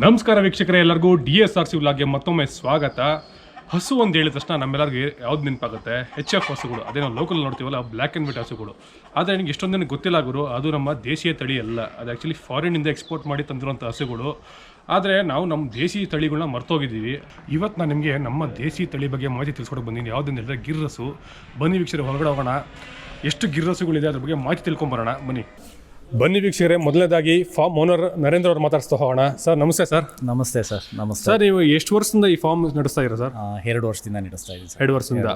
ನಮಸ್ಕಾರ ವೀಕ್ಷಕರೇ, ಎಲ್ಲರಿಗೂ DSRC ವ್ಲಾಗ್ಗೆ ಮತ್ತೊಮ್ಮೆ ಸ್ವಾಗತ. ಹಸು ಅಂತ ಹೇಳಿದ ತಕ್ಷಣ ನಮ್ಮೆಲ್ಲರಿಗೂ ಯಾವ್ದು ನೆನಪಾಗುತ್ತೆ? HF ಹಸುಗಳು. ಅದೇ ನಾವು ಲೋಕಲ್ ನೋಡ್ತೀವಲ್ಲ, ಬ್ಲ್ಯಾಕ್ ಆ್ಯಂಡ್ ವೈಟ್ ಹಸುಗಳು. ಆದರೆ ನನಗೆ ಎಷ್ಟೊಂದು ನನಗೆ ಗೊತ್ತಿಲ್ಲ ಗುರು, ಅದು ನಮ್ಮ ದೇಶೀಯ ತಳಿ ಅಲ್ಲ, ಅದು ಆ್ಯಕ್ಚುಲಿ ಫಾರಿನಿಂದ ಎಕ್ಸ್ಪೋರ್ಟ್ ಮಾಡಿ ತಂದಿರುವಂಥ ಹಸುಗಳು. ಆದರೆ ನಾವು ನಮ್ಮ ದೇಸಿ ತಳಿಗಳನ್ನ ಮರ್ತೋಗಿದ್ದೀವಿ. ಇವತ್ತು ನಾನು ನಿಮಗೆ ನಮ್ಮ ದೇಸಿ ತಳಿ ಬಗ್ಗೆ ಮಾಹಿತಿ ತಿಳ್ಸ್ಕೊಡಕ್ಕೆ ಬಂದೀನಿ. ಯಾವುದನ್ನು ಹೇಳಿದ್ರೆ ಗಿರ್ರಸು. ಬನ್ನಿ ವೀಕ್ಷಕರೇ, ಹೊರಗಡೆ ಹೋಗೋಣ. ಎಷ್ಟು ಗಿರ್ರಸುಗಳಿದೆ ಅದ್ರ ಬಗ್ಗೆ ಮಾಹಿತಿ ತಿಳ್ಕೊಂಬರೋಣ ಬನ್ನಿ. ಬನ್ನಿ ವೀಕ್ಷಕರೇ, ಮೊದಲನೇದಾಗಿ ಫಾರ್ಮ್ ಓನರ್ ನರೇಂದ್ರ ಅವ್ರು ಮಾತಾಡ್ಸ್ತಾ ಹೋಗೋಣ. ಸರ್ ನಮಸ್ತೆ. ಸರ್ ನಮಸ್ತೆ. ಸರ್ ನಮಸ್ತೆ. ಸರ್, ನೀವು ಎಷ್ಟು ವರ್ಷದಿಂದ ಈ ಫಾರ್ಮ್ ನಡೆಸ್ತಾ ಇರೋ ಸರ್? 2 ವರ್ಷದಿಂದ ನಡೆಸ್ತಾ ಇದ್ದೀನಿ ಸರ್. 2 ವರ್ಷದಿಂದ.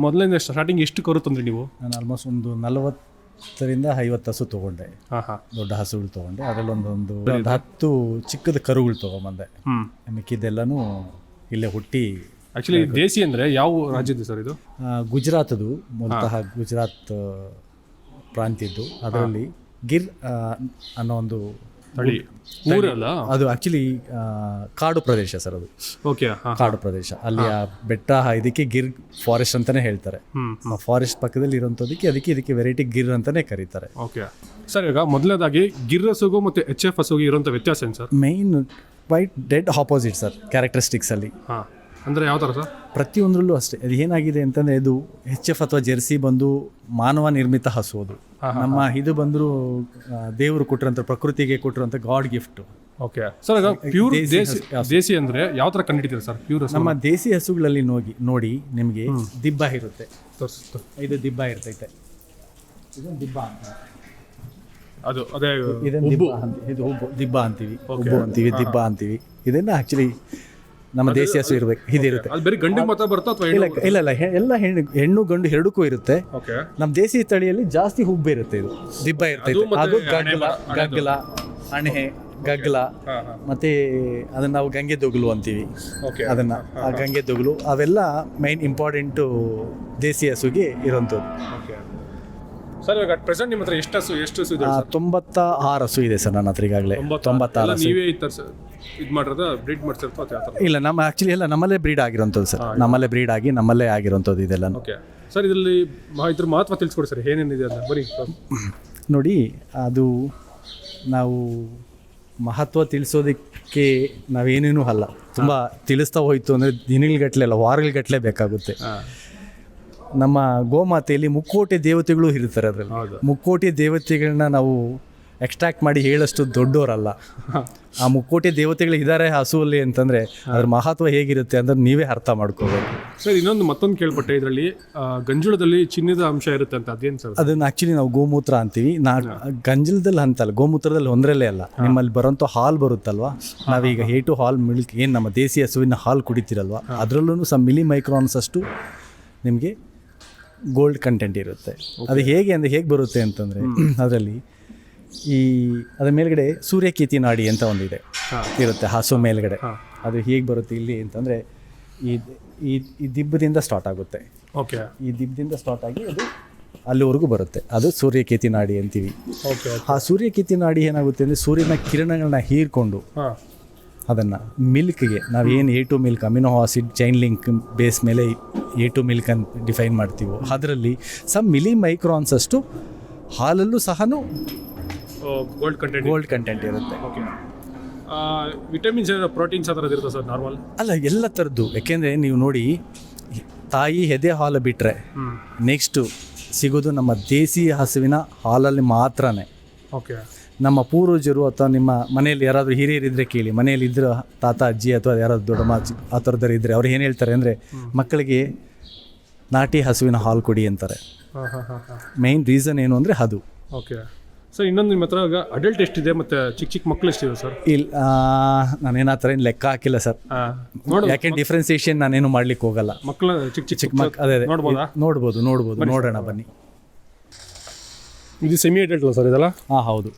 ಮೊದಲಿಂದ ಸ್ಟಾರ್ಟಿಂಗ್ ಎಷ್ಟು ಕರು ತಂದ್ರಿ ನೀವು? ನಾನು ಆಲ್ಮೋಸ್ಟ್ ಒಂದು 40ರಿಂದ 50 ಹಸು ತೊಗೊಂಡೆ. ದೊಡ್ಡ ಹಸುಗಳು ತೊಗೊಂಡೆ. ಅದರಲ್ಲಿ ಒಂದು 10 ಚಿಕ್ಕದ ಕರುಗಳು ತೊಗೊಂಬಂದೆ. ಮಿಕ್ಕಿದ್ದೆಲ್ಲನೂ ಇಲ್ಲೇ ಹುಟ್ಟಿ. ಆ್ಯಕ್ಚುಲಿ ದೇಸಿ ಅಂದರೆ ಯಾವ ರಾಜ್ಯದ್ದು ಸರ್ ಇದು? ಗುಜರಾತದು, ಮೂಲತಃ ಗುಜರಾತ್ ಪ್ರಾಂತ್ಯದ್ದು. ಅದರಲ್ಲಿ ಗಿರ್ ಅನ್ನೋ ಒಂದು ತಳಿ ಊರಲ್ಲ ಅದು. ಆ್ಯಕ್ಚುಲಿ ಕಾಡು ಪ್ರದೇಶ ಸರ್ ಅದು. ಓಕೆ. ಕಾಡು ಪ್ರದೇಶ. ಅಲ್ಲಿ ಆ ಬೆಟ್ಟ ಇದಕ್ಕೆ ಗಿರ್ ಫಾರೆಸ್ಟ್ ಅಂತಾನೆ ಹೇಳ್ತಾರೆ. ಆ ಫಾರೆಸ್ಟ್ ಪಕ್ಕದಲ್ಲಿ ಇರೋಂಥದ್ದಕ್ಕೆ ಇದಕ್ಕೆ ವೆರೈಟಿ ಗಿರ್ ಅಂತಾನೆ ಕರೀತಾರೆ. ಓಕೆ ಸರ್, ಈಗ ಮೊದಲನೇದಾಗಿ ಗಿರ್ ಹಸುಗೂ ಮತ್ತು HF ಹಸುಗೂ ಇರೋಂಥ ವ್ಯತ್ಯಾಸ ಏನು sir? Main quite dead opposite sir characteristics ಅಲ್ಲಿ. ಅಂದರೆ ಯಾವ ಥರ ಸರ್? ಪ್ರತಿಯೊಂದರಲ್ಲೂ ಅಷ್ಟೇ. ಅದು ಏನಾಗಿದೆ ಅಂತಂದರೆ, ಇದು HF ಅಥವಾ ಜೆರ್ಸಿ ಬಂದು ಮಾನವ ನಿರ್ಮಿತ ಹಸು. ಅದು ನಮ್ಮ ಇದು ಬಂದರೂ ದೇವರು ಕೊಟ್ಟಿರೋಂಥ, ಪ್ರಕೃತಿಗೆ ಕೊಟ್ಟಿರೋಂಥ ಗಾಡ್ ಗಿಫ್ಟ್. ಓಕೆ ಸರ್, ಈಗ ಪ್ಯೂರ್ ದೇಸಿ ಅಂದರೆ ಯಾವ ಥರ ಕಂಡುಹಿಡಿತೀರಾ ಸರ್? ಪ್ಯೂರ್ ನಮ್ಮ ದೇಸಿ ಹಸುಗಳಲ್ಲಿ ನೋಡಿ ನಿಮಗೆ ದಿಬ್ಬ ಇರುತ್ತೆ. ಇದು ದಿಬ್ಬ ಇರ್ತೈತೆ. ಇದೊಂದು ದಿಬ್ಬ ಅಂತ. ಅದು ಅದೇ ಇದನ್ನು ದಿಬ್ಬ ಅಂತೀವಿ. ಉಬ್ಬು ಅಂತೀವಿ, ದಿಬ್ಬ ಅಂತೀವಿ. ಇದನ್ನು ಆ್ಯಕ್ಚುಲಿ ನಮ್ಮ ದೇಸಿ ಹಸು ಇರಬೇಕು, ಇದಿರುತ್ತೆ. ಅದು ಬರೀ ಗಂಡು ಮಾತ್ರ ಬರುತ್ತಾ ಅಥವಾ? ಇಲ್ಲ, ಎಲ್ಲ ಹೆಣ್ಣು ಗಂಡು ಎರಡಕ್ಕೂ ಇರುತ್ತೆ. ನಮ್ಮ ದೇಸಿ ತಳಿಯಲ್ಲಿ ಜಾಸ್ತಿ ಹುಬ್ಬು ಇರುತ್ತೆ. ಇದು ದಿಬ್ಬ ಇರ್ತೈತೆ. ಅದು ಗಗ್ಗಲ, ಅಣೆ, ಗಗ್ಗಲ, ಮತ್ತೆ ಅದನ್ನ ನಾವು ಗಂಗೆ ದೊಗಲು ಅಂತೀವಿ. ಅದನ್ನ ಆ ಗಂಗೆ ದೊಗಲು ಅವೆಲ್ಲ ಮೈನ್ ಇಂಪಾರ್ಟೆಂಟು ದೇಸಿ ಹಸುಗೆ ಇರೋಂಥದ್ದು. ಸರ್, ಇವಾಗ ಪ್ರೆಸೆಂಟ್ ನಿಮ್ಮ ಹತ್ರ ಎಷ್ಟು ಹಸು ಇದೆ? 96 ಹಸು ಇದೆ ಸರ್ ನನ್ನ ಹತ್ರ ಈಗಾಗಲೇ. 96 ಹಸು. ನೀವೇ ಇದು ಮಾಡಿರೋದ, ಬ್ರೀಡ್ ಮಾಡ್ಸಿರ್ತಾ? ಇಲ್ಲ, ನಮ್ಮ ಆ್ಯಕ್ಚುಲಿ ಎಲ್ಲ ನಮ್ಮಲ್ಲೇ ಬ್ರೀಡ್ ಆಗಿರೋಂಥದ್ದು ಸರ್. ನಮ್ಮಲ್ಲೇ ಬ್ರೀಡ್ ಆಗಿ ನಮ್ಮಲ್ಲೇ ಆಗಿರೋಂಥದ್ದು ಇದೆಲ್ಲ. ಓಕೆ ಸರ್, ಇದರಲ್ಲಿ ಇದ್ರ ಮಹತ್ವ ತಿಳಿಸ್ಕೊಡಿ ಸರ್, ಏನೇನಿದೆ ಅಂತ. ಬನ್ನಿ ನೋಡಿ, ಅದು ನಾವು ಮಹತ್ವ ತಿಳಿಸೋದಕ್ಕೆ ನಾವೇನೇನೂ ಅಲ್ಲ. ತುಂಬ ತಿಳಿಸ್ತಾ ಹೋಯ್ತು ಅಂದರೆ ದಿನಗಟ್ಟಲೆ ಅಲ್ಲ, ವಾರಗಟ್ಟಲೆ ಬೇಕಾಗುತ್ತೆ. ನಮ್ಮ ಗೋಮಾತೆಯಲ್ಲಿ ಮುಕ್ಕೋಟಿ ದೇವತೆಗಳು ಇರ್ತಾರೆ. ಅದರಲ್ಲಿ ಮುಕ್ಕೋಟಿ ದೇವತೆಗಳನ್ನ ನಾವು ಎಕ್ಸ್ಟ್ರಾಕ್ಟ್ ಮಾಡಿ ಹೇಳಷ್ಟು ದೊಡ್ಡವರಲ್ಲ. ಆ ಮುಕ್ಕೋಟಿ ದೇವತೆಗಳು ಇದ್ದಾರೆ ಹಸುವಲ್ಲಿ ಅಂತಂದರೆ ಅದ್ರ ಮಹತ್ವ ಹೇಗಿರುತ್ತೆ ಅಂದ್ರೆ ನೀವೇ ಅರ್ಥ ಮಾಡ್ಕೋಬೇಕು. ಸರ್, ಮತ್ತೊಂದು ಕೇಳ್ಪಟ್ಟೆ, ಇದರಲ್ಲಿ ಗಂಜಳದಲ್ಲಿ ಚಿನ್ನದ ಅಂಶ ಇರುತ್ತೆ ಅಂತ. ಅದೇನು ಸರ್? ಅದನ್ನು ಆ್ಯಕ್ಚುಲಿ ನಾವು ಗೋಮೂತ್ರ ಅಂತೀವಿ. ಗಂಜಲದಲ್ಲಿ ಅಂತಲ್ಲ, ಗೋಮೂತ್ರದಲ್ಲಿ ಒಂದರಲ್ಲೇ ಅಲ್ಲ. ನಿಮ್ಮಲ್ಲಿ ಬರೋಂಥ ಹಾಲು ಬರುತ್ತಲ್ವ, ನಾವೀಗ A2 ಹಾಲ್ ಮಿಲ್ಕ್ ಏನು ನಮ್ಮ ದೇಸಿ ಹಸುವಿನ ಹಾಲು ಕುಡಿತೀರಲ್ವ, ಅದರಲ್ಲೂ ಸಹ ಮಿಲಿ ಮೈಕ್ರಾನ್ಸ್ ಅಷ್ಟು ನಿಮಗೆ ಗೋಲ್ಡ್ ಕಂಟೆಂಟ್ ಇರುತ್ತೆ. ಅದು ಹೇಗೆ ಬರುತ್ತೆ ಅಂತಂದರೆ, ಅದರಲ್ಲಿ ಅದರ ಮೇಲ್ಗಡೆ ಸೂರ್ಯಕೇತಿ ನಾಡಿ ಅಂತ ಒಂದಿದೆ ಇರುತ್ತೆ ಹಸು ಮೇಲ್ಗಡೆ. ಅದು ಹೇಗೆ ಬರುತ್ತೆ ಇಲ್ಲಿ ಅಂತಂದರೆ, ಈ ದಿಬ್ಬದಿಂದ ಸ್ಟಾರ್ಟ್ ಆಗುತ್ತೆ. ಓಕೆ. ಈ ದಿಬ್ಬದಿಂದ ಸ್ಟಾರ್ಟ್ ಆಗಿ ಅದು ಅಲ್ಲಿವರೆಗೂ ಬರುತ್ತೆ. ಅದು ಸೂರ್ಯಕೇತಿ ನಾಡಿ ಅಂತೀವಿ. ಆ ಸೂರ್ಯಕೇತಿ ನಾಡಿ ಏನಾಗುತ್ತೆ ಅಂದರೆ, ಸೂರ್ಯನ ಕಿರಣಗಳನ್ನ ಹೀರ್ಕೊಂಡು ಅದನ್ನು ಮಿಲ್ಕ್ಗೆ ನಾವೇನು A2 milk, amino acid chain link base ಮೇಲೆ A2 ಮಿಲ್ಕ್ ಅಂತ ಡಿಫೈನ್ ಮಾಡ್ತೀವೋ, ಅದರಲ್ಲಿ ಸಮ್ ಮಿಲಿ ಮೈಕ್ರಾನ್ಸ್ ಅಷ್ಟು ಹಾಲಲ್ಲೂ ಸಹ ಗೋಲ್ಡ್ ಕಂಟೆಂಟ್ ಇರುತ್ತೆ. ವಿಟಮಿನ್ಸ್, ಪ್ರೋಟೀನ್ಸ್ ಆ ಥರದ್ದು ಇರುತ್ತೆ ಸರ್? ನಾರ್ಮಲ್ ಅಲ್ಲ, ಎಲ್ಲ ಥರದ್ದು. ಯಾಕೆಂದರೆ ನೀವು ನೋಡಿ, ತಾಯಿ ಎದೆ ಹಾಲು ಬಿಟ್ಟರೆ ನೆಕ್ಸ್ಟು ಸಿಗೋದು ನಮ್ಮ ದೇಸಿ ಹಸುವಿನ ಹಾಲಲ್ಲಿ ಮಾತ್ರನೇ. ಓಕೆ. ನಮ್ಮ ಪೂರ್ವಜರು ಅಥವಾ ನಿಮ್ಮ ಮನೆಯಲ್ಲಿ ಯಾರಾದರೂ ಹಿರಿಯರಿದ್ದರೆ ಕೇಳಿ, ಮನೆಯಲ್ಲಿ ಇದ್ದರೆ ತಾತ ಅಜ್ಜಿ ಅಥವಾ ಯಾರಾದರೂ ದೊಡ್ಡಮ್ಮ ಆ ಥರದ್ದು ಇದ್ದರೆ ಅವ್ರು ಏನು ಹೇಳ್ತಾರೆ ಅಂದರೆ, ಮಕ್ಕಳಿಗೆ ನಾಟಿ ಹಸುವಿನ ಹಾಲು ಕೊಡಿ ಅಂತಾರೆ. ಮೇನ್ ರೀಸನ್ ಏನು ಅಂದರೆ ಅದು. ಓಕೆ ಸರ್, ಇನ್ನೊಂದು ನಿಮ್ಮ ಹತ್ರ ಅಡಲ್ಟ್ ಎಷ್ಟಿದೆ ಮತ್ತು ಚಿಕ್ಕ ಮಕ್ಕಳು ಎಷ್ಟಿದೆ ಸರ್? ಇಲ್ಲ, ನಾನೇನು ಆ ಥರ ಏನು ಲೆಕ್ಕ ಹಾಕಿಲ್ಲ ಸರ್. ಯಾಕೆ ಡಿಫ್ರೆನ್ಸಿಯೇಷನ್ ನಾನೇನು ಮಾಡ್ಲಿಕ್ಕೆ ಹೋಗಲ್ಲ. ಮಕ್ಕಳು ಚಿಕ್ಕ ಮಕ್ಕಳು ಅದೇ ನೋಡ್ಬೋದು. ನೋಡೋಣ ಬನ್ನಿ. ಇದು ಸೆಮಿ ಅಡಲ್ಟ್ ಅಲ್ಲ ಸರ್ ಇದೆಲ್ಲ? ಹೌದು.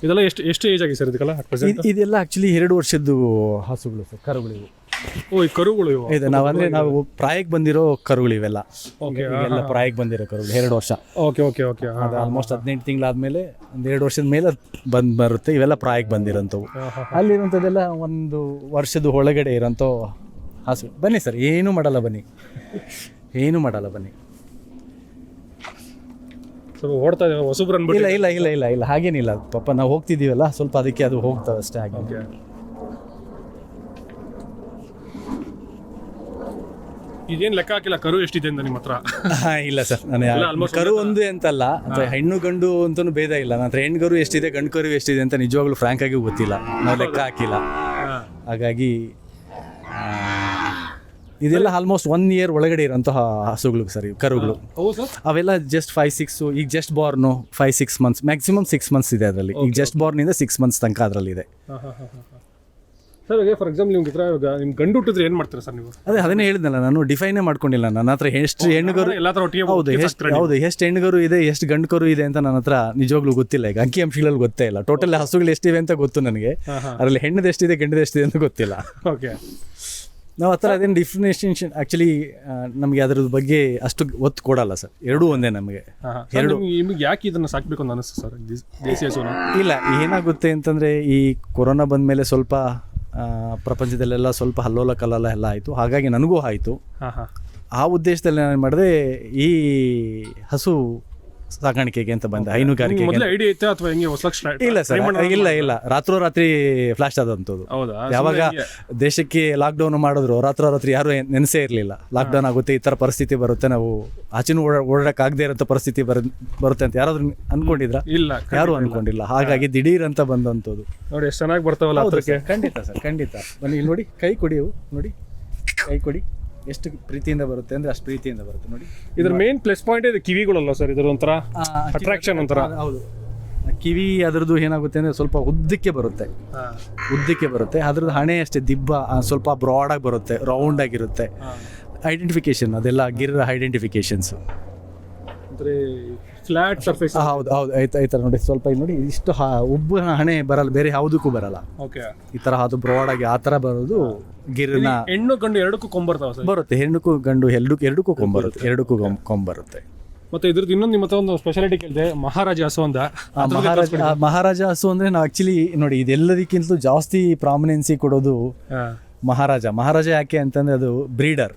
ಇದೆಲ್ಲ ಎಷ್ಟು ಏಜ್ ಆಗಿದೆ ಸರ್ ಇದಕ್ಕೆಲ್ಲ? ಇದೆಲ್ಲ ಆ್ಯಕ್ಚುಲಿ 2 ವರ್ಷದ್ದು ಹಸುಗಳು ಸರ್, ಕರುಗಳಿವು. ಈ ಕರುಗಳು ಇದೆ. ನಾವು ಪ್ರಾಯಕ್ಕೆ ಬಂದಿರೋ ಕರುಗಳು ಇವೆಲ್ಲ. ಎಲ್ಲ ಪ್ರಾಯಕ್ಕೆ ಬಂದಿರೋ ಕರುಗಳು 2 ವರ್ಷ. ಓಕೆ. ಅದು ಆಲ್ಮೋಸ್ಟ್ 18 ತಿಂಗಳಾದ್ಮೇಲೆ ಒಂದು 2 ವರ್ಷದ ಮೇಲೆ ಬರುತ್ತೆ. ಇವೆಲ್ಲ ಪ್ರಾಯಕ್ಕೆ ಬಂದಿರೋಂಥವು. ಅಲ್ಲಿರೋಂಥದ್ದೆಲ್ಲ 1 ವರ್ಷದ ಒಳಗಡೆ ಇರೋಂಥ ಹಸು. ಬನ್ನಿ ಸರ್, ಏನೂ ಮಾಡಲ್ಲ ಬನ್ನಿ. ಸ್ವಲ್ಪ ಓಡ್ತಾ ಇದೆ ಹೊಸಬ್ರು ಇಲ್ಲ ಅನ್ಬಿಟ್ಟು. ಇಲ್ಲ ಇಲ್ಲ ಇಲ್ಲ ಇಲ್ಲ ಹಾಗೇನಿಲ್ಲ ಪಾಪ ನಾವು ಹೋಗ್ತಿದ್ದೀವಲ್ಲ ಸ್ವಲ್ಪ ಅದಕ್ಕೆ ಅದು ಹೋಗ್ತಾವೆ ಅಷ್ಟೇ ಹಾಗೆ. ಓಕೆ. ಇದೇನು ಲೆಕ್ಕ ಹಾಕಿಲ್ಲ ಕರು ಎಷ್ಟಿದೆ ಅಂತ ನಿಮ್ಮ ಹತ್ರ? ಇಲ್ಲ ಸರ್ ನಾನು almost ಕರು ಒಂದು ಅಂತಲ್ಲ ಅಥವಾ ಹೆಣ್ಣು ಗಂಡು ಅಂತಲೂ ಭೇದ ಇಲ್ಲ. ನನ್ನ ಹತ್ರ ಹೆಣ್ಣು ಕರು ಎಷ್ಟಿದೆ ಗಂಡು ಕರು ಎಷ್ಟಿದೆ ಅಂತ ನಿಜವಾಗ್ಲೂ ಫ್ರಾಂಕ್ ಆಗಿ ಗೊತ್ತಿಲ್ಲ, ನಾವು ಲೆಕ್ಕ ಹಾಕಿಲ್ಲ. ಹಾಗಾಗಿ ಇದೆಲ್ಲ ಆಲ್ಮೋಸ್ಟ್ 1 year ಒಳಗಡೆ ಇರೋಂತಹ ಹಸುಗಳು ಸರ್, ಕರುಗಳು. ಹೌದು ಸರ್. ಅವೆಲ್ಲ ಜಸ್ಟ್ 5-6 ಈಗ just born 5-6 months maximum 6 months ಇದೆ ಅದರಲ್ಲಿ. ಈಗ ಜಸ್ಟ್ ಬಾರ್ನಿಂದ 6 months ತನಕ ಅದರಲ್ಲಿದೆ. ಸರ್ ಈಗ ಫಾರ್ ಎಕ್ಸಾಂಪಲ್ ನಿಮ್ಗೆ ಹತ್ರ ಇವಾಗ ನಿಮ್ಗೆ ಗಂಡು ಹುಟ್ಟಿದ್ರೆ ಏನು ಮಾಡ್ತೀರಾ ಸರ್ ನೀವು? ಅದನ್ನೇ ಹೇಳಿದ್ನಲ್ಲ, ನಾನು ಡಿಫೈನೇ ಮಾಡ್ಕೊಂಡಿಲ್ಲ. ನನ್ನ ಹತ್ರ ಎಷ್ಟು ಹೆಣ್ಣುಗರು ಎಲ್ಲ ಥರ ಒಟ್ಟಿಗೆ ಹೌದು ಎಷ್ಟು ಹೆಣ್ಣುಗರು ಇದೆ ಎಷ್ಟು ಗಂಡು ಕರು ಇದೆ ಅಂತ ನನ್ನ ಹತ್ರ ನಿಜವಾಗ್ಲೂ ಗೊತ್ತಿಲ್ಲ. ಈಗ ಅಂಕಿಅಂಶಗಳಲ್ಲಿ ಗೊತ್ತೇ ಇಲ್ಲ. ಟೋಟಲ್ ಹಸುಗಳು ಎಷ್ಟಿವೆ ಅಂತ ಗೊತ್ತು ನನಗೆ, ಅದರಲ್ಲಿ ಹೆಣ್ಣದು ಎಷ್ಟಿದೆ ಗಂಡದ ಎಷ್ಟಿದೆ ಅಂತ ಗೊತ್ತಿಲ್ಲ. ಓಕೆ. ನಾವು ಆ ಥರ ಅದೇನು ಡಿಫಿನೇಷನ್ ಆ್ಯಕ್ಚುಲಿ ನಮಗೆ ಅದ್ರ ಬಗ್ಗೆ ಅಷ್ಟು ಒತ್ತು ಕೊಡಲ್ಲ ಸರ್. ಎರಡೂ ಒಂದೇ ನಮಗೆ. ನಿಮ್ಗೆ ಯಾಕೆ ಇದನ್ನು ಸಾಕಬೇಕು ಅಂತ ಅನಿಸ್ತು ಸರ್ ದೇಸಿ ಹಸುನ? ಇಲ್ಲ, ಏನಾಗುತ್ತೆ ಅಂತಂದರೆ ಈ ಕೊರೋನಾ ಬಂದ ಮೇಲೆ ಸ್ವಲ್ಪ ಪ್ರಪಂಚದಲ್ಲೆಲ್ಲ ಸ್ವಲ್ಪ ಹಲ್ಲೋಲ ಕಲ್ಲೋಲ ಎಲ್ಲ ಆಯಿತು. ಹಾಗಾಗಿ ನನಗೂ ಆಯಿತು. ಆ ಉದ್ದೇಶದಲ್ಲಿ ನಾನು ಮಾಡಿದೆ ಈ ಹಸು ಸಾಕಾಣಿಕೆಗೆ ಅಂತ ಬಂದ, ಹೈನುಗಾರಿಕೆ. ಇಲ್ಲ ಸರ್, ಇಲ್ಲ ರಾತ್ರೋರಾತ್ರಿ ಫ್ಲಾಶ್ ಆದಂಥದ್ದು. ಯಾವಾಗ ದೇಶಕ್ಕೆ ಲಾಕ್ಡೌನ್ ಮಾಡಿದ್ರು ರಾತ್ರೋರಾತ್ರಿ ಯಾರು ನೆನೆಸೇ ಇರಲಿಲ್ಲ ಲಾಕ್ಡೌನ್ ಆಗುತ್ತೆ, ಈ ಥರ ಪರಿಸ್ಥಿತಿ ಬರುತ್ತೆ, ನಾವು ಆಚೆನೂ ಓಡಾಡಕ್ಕಾಗದೇ ಇರೋಂಥ ಪರಿಸ್ಥಿತಿ ಬರುತ್ತೆ ಅಂತ ಯಾರಾದ್ರೂ ಅನ್ಕೊಂಡಿದ್ರ? ಇಲ್ಲ, ಯಾರು ಅನ್ಕೊಂಡಿಲ್ಲ. ಹಾಗಾಗಿ ದಿಢೀರ್ ಅಂತ ಬಂದಂಥದ್ದು. ನೋಡಿ ಎಷ್ಟು ಚೆನ್ನಾಗಿ ಬರ್ತಾವಲ್ಲ. ಖಂಡಿತ ಸರ್, ಖಂಡಿತ. ಬನ್ನಿ ಇಲ್ಲಿ ನೋಡಿ, ಕೈ ಕೊಡಿ, ಅವು ನೋಡಿ ಕೈ ಕೊಡಿ, ಎಷ್ಟು ಪ್ರೀತಿಯಿಂದ ಬರುತ್ತೆ ಅಂದ್ರೆ ಅಷ್ಟು ಪ್ರೀತಿಯಿಂದ ಬರುತ್ತೆ ನೋಡಿ. ಇದ್ರ ಮೇನ್ ಪ್ಲಸ್ ಪಾಯಿಂಟ್ ಇದೆ ಕಿವಿಗಳಲ್ಲ ಸರ್, ಇದ್ರ ಒಂಥರ ಅಟ್ರಾಕ್ಷನ್ ಒಂಥರ. ಹೌದು, ಕಿವಿ ಅದರದ್ದು ಏನಾಗುತ್ತೆ ಅಂದರೆ ಸ್ವಲ್ಪ ಉದ್ದಕ್ಕೆ ಬರುತ್ತೆ, ಅದ್ರದ್ದು ಹಣೆ ಅಷ್ಟೇ ದಿಬ್ಬ ಸ್ವಲ್ಪ ಬ್ರಾಡಾಗಿ ಬರುತ್ತೆ, ರೌಂಡ್ ಆಗಿರುತ್ತೆ. ಐಡೆಂಟಿಫಿಕೇಶನ್ ಅದೆಲ್ಲ ಗಿರ್ರ ಐಡೆಂಟಿಫಿಕೇಶನ್ಸು. Flat surface. ಹೌದು ಆಯ್ತಾ ನೋಡಿ, ಸ್ವಲ್ಪ ನೋಡಿ ಇಷ್ಟು ಉಬ್ಬು ಹಣೆ ಬರಲ್ಲ, ಬೇರೆ ಯಾವುದಕ್ಕೂ ಬರಲ್ಲ. ಓಕೆ. ಈ ಥರ ಅದು ಬ್ರಾಡ್ ಆಗಿ ಆ ಥರ ಬರೋದು ಗಿರ್ನ. ಹೆಣ್ಣು ಗಂಡು ಎರಡಕ್ಕೂ ಕೊಂಬರ್ತಾವ? ಬರುತ್ತೆ, ಹೆಣ್ಣಕ್ಕೂ ಗಂಡು ಎರಡಕ್ಕೂ ಕೊಂಬರುತ್ತೆ. ಮತ್ತೆ ಇದ್ರದ್ದು ಇನ್ನೊಂದು ನಿಮ್ಮ ಹತ್ರ ಒಂದು ಸ್ಪೆಷಾಲಿಟಿ ಕೇಳಿದೆ, ಮಹಾರಾಜ ಹಸು ಅಂತ. ಮಹಾರಾಜ ಹಸು ಅಂದ್ರೆ ನಾವು ಆಕ್ಚುಲಿ ನೋಡಿ ಇದೆಲ್ಲದಕ್ಕಿಂತಲೂ ಜಾಸ್ತಿ ಪ್ರಾಮಿನೆನ್ಸಿ ಕೊಡೋದು ಮಹಾರಾಜ. ಯಾಕೆ ಅಂತಂದ್ರೆ ಅದು ಬ್ರೀಡರ್,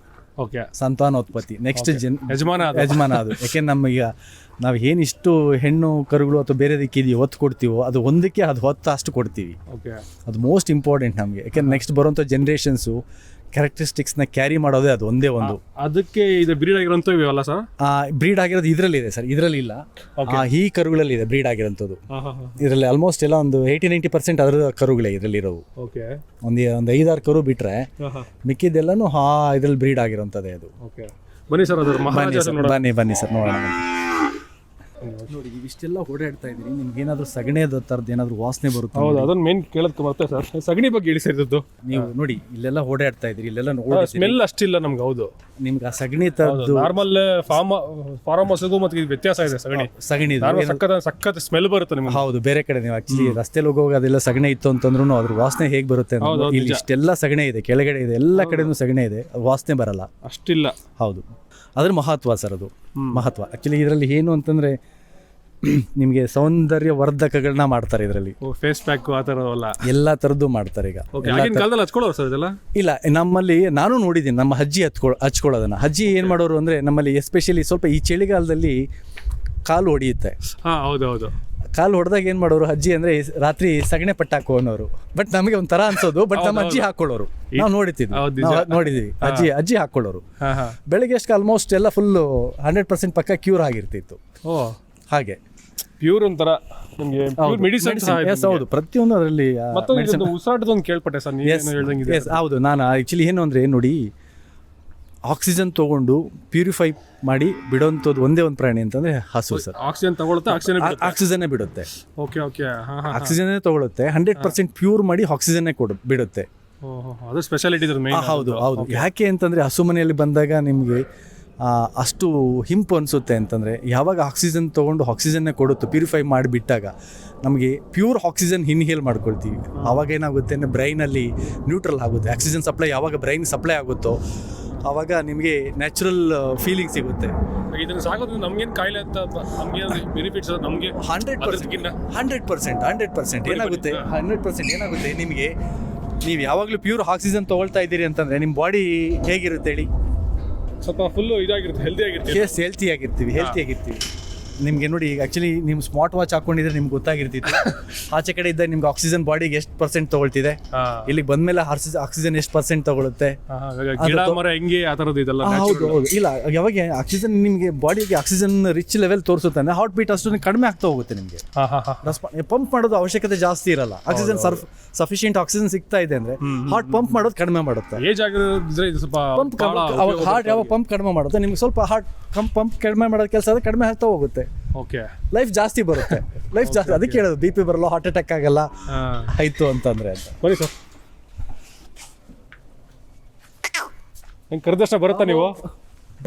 ಸಂತಾನೋತ್ಪತ್ತಿ, ನೆಕ್ಸ್ಟ್ ಯಜಮಾನ ಅದು. ಯಾಕೆಂದ್ರೆ ನಮಗೀಗ ನಾವು ಏನಿಷ್ಟು ಹೆಣ್ಣು ಕರುಗಳು ಅಥವಾ ಬೇರೆದಕ್ಕಿದೆಯೋ ಒತ್ತು ಕೊಡ್ತೀವೋ ಅದು ಒಂದಕ್ಕೆ ಅದು ಹೊತ್ತು ಅಷ್ಟು ಕೊಡ್ತೀವಿ. ಅದು ಮೋಸ್ಟ್ ಇಂಪಾರ್ಟೆಂಟ್ ನಮಗೆ. ಯಾಕೆಂದ್ರೆ ನೆಕ್ಸ್ಟ್ ಬರುವಂಥ ಜನ್ರೇಷನ್ಸು ಕ್ಯಾರೆಕ್ಟರಿಸ್ಟಿಕ್ಸ್ನ ಕ್ಯಾರಿ ಮಾಡೋದೇ ಅದು ಒಂದೇ ಒಂದು. ಅದಕ್ಕೆ ಇದು ಬ್ರೀಡ್ ಆಗಿರೋಂಥ ಇವಲ್ಲ ಸರ್? ಬ್ರೀಡ್ ಆಗಿರೋದು ಇದರಲ್ಲಿ ಇದೆ ಸರ್, ಇದರಲ್ಲಿ ಇಲ್ಲ. ಈ ಕರುಗಳಲ್ಲಿ ಇದೆ ಬ್ರೀಡ್ ಆಗಿರೋಂಥದ್ದು. ಇದರಲ್ಲಿ ಆಲ್ಮೋಸ್ಟ್ ಎಲ್ಲ ಒಂದು 80-90% ಅದರ ಕರುಗಳೇ ಇದರಲ್ಲಿ ಇರೋವು. ಒಂದು 5-6 ಕರು ಬಿಟ್ರೆ ಮಿಕ್ಕಿದ್ದೆಲ್ಲನೂ ಇದರಲ್ಲಿ ಬ್ರೀಡ್ ಆಗಿರೋಂಥದ್ದೇ ಅದು. ಬನ್ನಿ ಸರ್, ಬನ್ನಿ ಸರ್ ನೋಡೋಣ. ನೋಡಿ ಇವಿಷ್ಟೆಲ್ಲ ಓಡಾಡ್ತಾ ಇದ್ದೀರಿ, ನಿಮ್ಗೆ ಏನಾದರೂ ಸಗಣಿ ಥರದ್ದು ಏನಾದರೂ ವಾಸನೆ ಬರುತ್ತೆ? ಹೌದು, ಅದನ್ನ ಮೇನ್ ಕೇಳೋದಕ್ಕೆ ಬರ್ತದೆ ಸರ್. ಸಗಣಿ ಬಗ್ಗೆ ಹೇಳಿ ಸರ್. ಇದ್ದದ್ದು ನೀವು ನೋಡಿ ಇಲ್ಲೆಲ್ಲ ಓಡಾಡ್ತಾ ಇದ್ದೀರಿ, ಇಲ್ಲೆಲ್ಲ ನೋಡಿ ಸ್ಮೆಲ್ ಅಷ್ಟಿಲ್ಲ ನಮ್ಗೆ. ಹೌದು, ನಿಮ್ಗೆ ಆ ಸಗಣಿ ಥರದ್ದು ನಾರ್ಮಲ್ ಫಾರ್ಮ್ ಹೌಸ್ಗೂ ಮತ್ತೆ ಇದು ವ್ಯತ್ಯಾಸ ಇದೆ. ಸಗಣಿ ಸಖತ್ ಸ್ಮೆಲ್ ಬರುತ್ತೆ ನಿಮ್ಗೆ. ಹೌದು, ಬೇರೆ ಕಡೆ ನೀವು ಆಕ್ಚುಲಿ ರಸ್ತೆಲಿ ಹೋಗುವಾಗ ಅದೆಲ್ಲ ಸಗಣಿ ಇತ್ತು ಅಂತಂದ್ರೂ ಅದ್ರ ವಾಸನೆ ಹೇಗೆ ಬರುತ್ತೆ? ಇಲ್ಲಿ ಇಷ್ಟೆಲ್ಲ ಸಗಣಿ ಇದೆ, ಕೆಳಗಡೆ ಇದೆ, ಎಲ್ಲ ಕಡೆನೂ ಸಗಣಿ ಇದೆ, ವಾಸನೆ ಬರಲ್ಲ ಅಷ್ಟಿಲ್ಲ. ಹೌದು, ಅದ್ರ ಮಹತ್ವ ಸರ್, ಅದು ಮಹತ್ವ. ಆಕ್ಚುಲಿ ಇದರಲ್ಲಿ ಏನು ಅಂತಂದ್ರೆ ನಿಮಗೆ ಸೌಂದರ್ಯ ವರ್ಧಕಗಳನ್ನ ಮಾಡ್ತಾರೆ ಇದರಲ್ಲಿ. ಫೇಸ್ ಪ್ಯಾಕ್ ಆ ಥರವಲ್ಲ, ಎಲ್ಲ ಥರದ್ದು ಮಾಡ್ತಾರೆ ಈಗ. ಇಲ್ಲ, ನಮ್ಮಲ್ಲಿ ನಾನು ನೋಡಿದ್ದೀನಿ ನಮ್ಮ ಅಜ್ಜಿ ಹಚ್ಕೊಳ್ಳೋದನ್ನ. ಅಜ್ಜಿ ಏನು ಮಾಡೋರು ಅಂದರೆ ನಮ್ಮಲ್ಲಿ ಎಸ್ಪೆಷಲಿ ಸ್ವಲ್ಪ ಈ ಚಳಿಗಾಲದಲ್ಲಿ ಕಾಲು ಹೊಡೆಯುತ್ತೆ. ಹೌದೌದು, ಕಾಲು ಹೊಡೆದಾಗ ಏನು ಮಾಡೋರು ಅಜ್ಜಿ ಅಂದರೆ ರಾತ್ರಿ ಸಗಣಿ ಪಟ್ಟು ಹಾಕೋ ಅನ್ನೋರು. ಬಟ್ ನಮಗೆ ಒಂಥರ ಅನ್ಸೋದು, ಬಟ್ ನಮ್ಮ ಅಜ್ಜಿ ಹಾಕೊಳ್ಳೋರು, ನಾವು ನೋಡಿದ್ವಿ. ಅಜ್ಜಿ ಹಾಕೊಳ್ಳೋರು. ಬೆಳಿಗ್ಗೆ ಅಷ್ಟು ಆಲ್ಮೋಸ್ಟ್ ಎಲ್ಲ ಫುಲ್ಲು 100% ಪಕ್ಕ ಕ್ಯೂರ್ ಆಗಿರ್ತಿತ್ತು. ಹಾಗೆ ಪ್ಯೂರ್ ಒಂಥರ ನಿಮಗೆ ಮೆಡಿಸಿನ್. ಹೌದು, ಪ್ರತಿಯೊಂದು ಅದರಲ್ಲಿ. ಉಸಿರಾಟದೊಂದು ಕೇಳ್ಪಟ್ಟೆ ಸರ್, ಹೌದು. ನಾನು ಆ್ಯಕ್ಚುಲಿ ಏನು ಅಂದರೆ ನೋಡಿ, ಆಕ್ಸಿಜನ್ ತೊಗೊಂಡು ಪ್ಯೂರಿಫೈ ಮಾಡಿ ಬಿಡೋಂಥದ್ದು ಒಂದೇ ಒಂದು ಪ್ರಾಣಿ ಅಂತಂದರೆ ಹಸು ಸರ್. ಆಕ್ಸಿಜನ್ ತಗೊಳುತ್ತೆ, ಆಕ್ಸಿಜನ್ನೇ ಬಿಡುತ್ತೆ. ಓಕೆ, ಆಕ್ಸಿಜನ್ನೇ ತಗೊಳುತ್ತೆ, 100% ಪ್ಯೂರ್ ಮಾಡಿ ಆಕ್ಸಿಜನ್ನೇ ಬಿಡುತ್ತೆ. ಅದು ಸ್ಪೆಷಾಲಿಟಿ. ಹೌದು. ಯಾಕೆ ಅಂತಂದರೆ ಹಸು ಮನೆಯಲ್ಲಿ ಬಂದಾಗ ನಿಮಗೆ ಅಷ್ಟು ಹಿಂಪು ಅನಿಸುತ್ತೆ ಅಂತಂದರೆ ಯಾವಾಗ ಆಕ್ಸಿಜನ್ ತೊಗೊಂಡು ಆಕ್ಸಿಜನ್ನೇ ಕೊಡುತ್ತೆ, ಪ್ಯೂರಿಫೈ ಮಾಡಿಬಿಟ್ಟಾಗ ನಮಗೆ ಪ್ಯೂರ್ ಆಕ್ಸಿಜನ್ ಇನ್ಹೇಲ್ ಮಾಡ್ಕೊಳ್ತೀವಿ. ಆವಾಗ ಏನಾಗುತ್ತೆ ಅಂದರೆ ಬ್ರೈನಲ್ಲಿ ನ್ಯೂಟ್ರಲ್ ಆಗುತ್ತೆ. ಆಕ್ಸಿಜನ್ ಸಪ್ಲೈ ಯಾವಾಗ ಬ್ರೈನ್ ಸಪ್ಲೈ ಆಗುತ್ತೋ ಆವಾಗ ನಿಮಗೆ ನ್ಯಾಚುರಲ್ ಫೀಲಿಂಗ್ ಸಿಗುತ್ತೆ. ಇದನ್ನು ಸಾಕೋದು ನಮಗೇನು ಕಾಯಿಲೆ ಅಂತ ಬೆನಿಫಿಟ್ಸ್ ನಮಗೆ 100% ಏನಾಗುತ್ತೆ 100% ಏನಾಗುತ್ತೆ ನಿಮಗೆ, ನೀವು ಯಾವಾಗಲೂ ಪ್ಯೂರ್ ಆಕ್ಸಿಜನ್ ತೊಗೊಳ್ತಾ ಇದ್ದೀರಿ ಅಂತಂದರೆ ನಿಮ್ಮ ಬಾಡಿ ಹೇಗಿರುತ್ತೆ ಹೇಳಿ? ಸ್ವಲ್ಪ ಫುಲ್ಲು ಇದಾಗಿರುತ್ತೆ, ಹೆಲ್ತಿ ಆಗಿರ್ತೀವಿ. ಹೆಲ್ತಿ ಆಗಿರ್ತೀವಿ. ನಿಮಗೆ ನೋಡಿ ಈಗ ಆ್ಯಕ್ಚುಲಿ ನಿಮ್ಮ ಸ್ಮಾರ್ಟ್ ವಾಚ್ ಹಾಕೊಂಡಿದ್ರೆ ನಿಮ್ಗೆ ಗೊತ್ತಾಗಿರ್ತಿತ್ತು ಆಚೆ ಕಡೆ ಇದ್ದಾಗ ನಿಮ್ಗೆ ಆಕ್ಸಿಜನ್ ಬಾಡಿಗೆ ಎಷ್ಟು % ತೊಗೊಳ್ತಿದೆ, ಇಲ್ಲಿಗೆ ಬಂದಮೇಲೆ ಆಕ್ಸಿಜನ್ ಎಷ್ಟು % ತಗೊಳುತ್ತೆ. ಗಿಡ ಮರ ಹೆಂಗೆ ಆ ಥರದ್ದು ಇದೆಲ್ಲ ಹೌದು ಹೌದು. ಇಲ್ಲ ಯಾವಾಗ ಆಕ್ಸಿಜನ್ ನಿಮಗೆ ಬಾಡಿಗೆ ಆಕ್ಸಿಜನ್ ರಿಚ್ ಲೆವೆಲ್ ತೋರಿಸುತ್ತಾನೆ, ಹಾರ್ಟ್ ಬೀಟ್ ಅಷ್ಟು ಕಡಿಮೆ ಆಗ್ತಾ ಹೋಗುತ್ತೆ. ನಿಮಗೆ ಪಂಪ್ ಮಾಡೋದು ಅವಶ್ಯಕತೆ ಜಾಸ್ತಿ ಇರಲ್ಲ. ಆಕ್ಸಿಜನ್ ಸಫಿಷಿಯಂಟ್ ಆಕ್ಸಿಜನ್ ಸಿಗ್ತಾ ಇದೆ ಅಂದ್ರೆ ಹಾರ್ಟ್ ಪಂಪ್ ಮಾಡೋದು ಕಡಿಮೆ ಮಾಡುತ್ತೆ. ಏಜ್ ಆಗಿರೋದ್ರೆ ಇದು ಸ್ವಲ್ಪ ಅವಾಗ ಹಾರ್ಟ್ ಯಾವ ಪಂಪ್ ಕಡಿಮೆ ಮಾಡುತ್ತೆ, ನಿಮ್ಗೆ ಸ್ವಲ್ಪ ಹಾರ್ಟ್ ಪಂಪ್ ಕಡಿಮೆ ಮಾಡೋದು ಕೆಲಸ ಅದು ಕಡಿಮೆ ಆಗ್ತಾ ಹೋಗುತ್ತೆ. ಓಕೆ, ಲೈಫ್ ಜಾಸ್ತಿ ಬರುತ್ತೆ. ಲೈಫ್ ಜಾಸ್ತಿ, ಅದಕ್ಕೆ ಹೇಳೋದು BP ಬರಲ್ಲ, ಹಾರ್ಟ್ ಅಟ್ಯಾಕ್ ಆಗಲ್ಲ ಆಯ್ತು ಅಂತಂದ್ರೆ ಅಂತ. ಬನ್ನಿ ಸರ್, ಹೆಂಗೆ ಕರೆದಷ್ಟು ಬರುತ್ತಾ ನೀವು?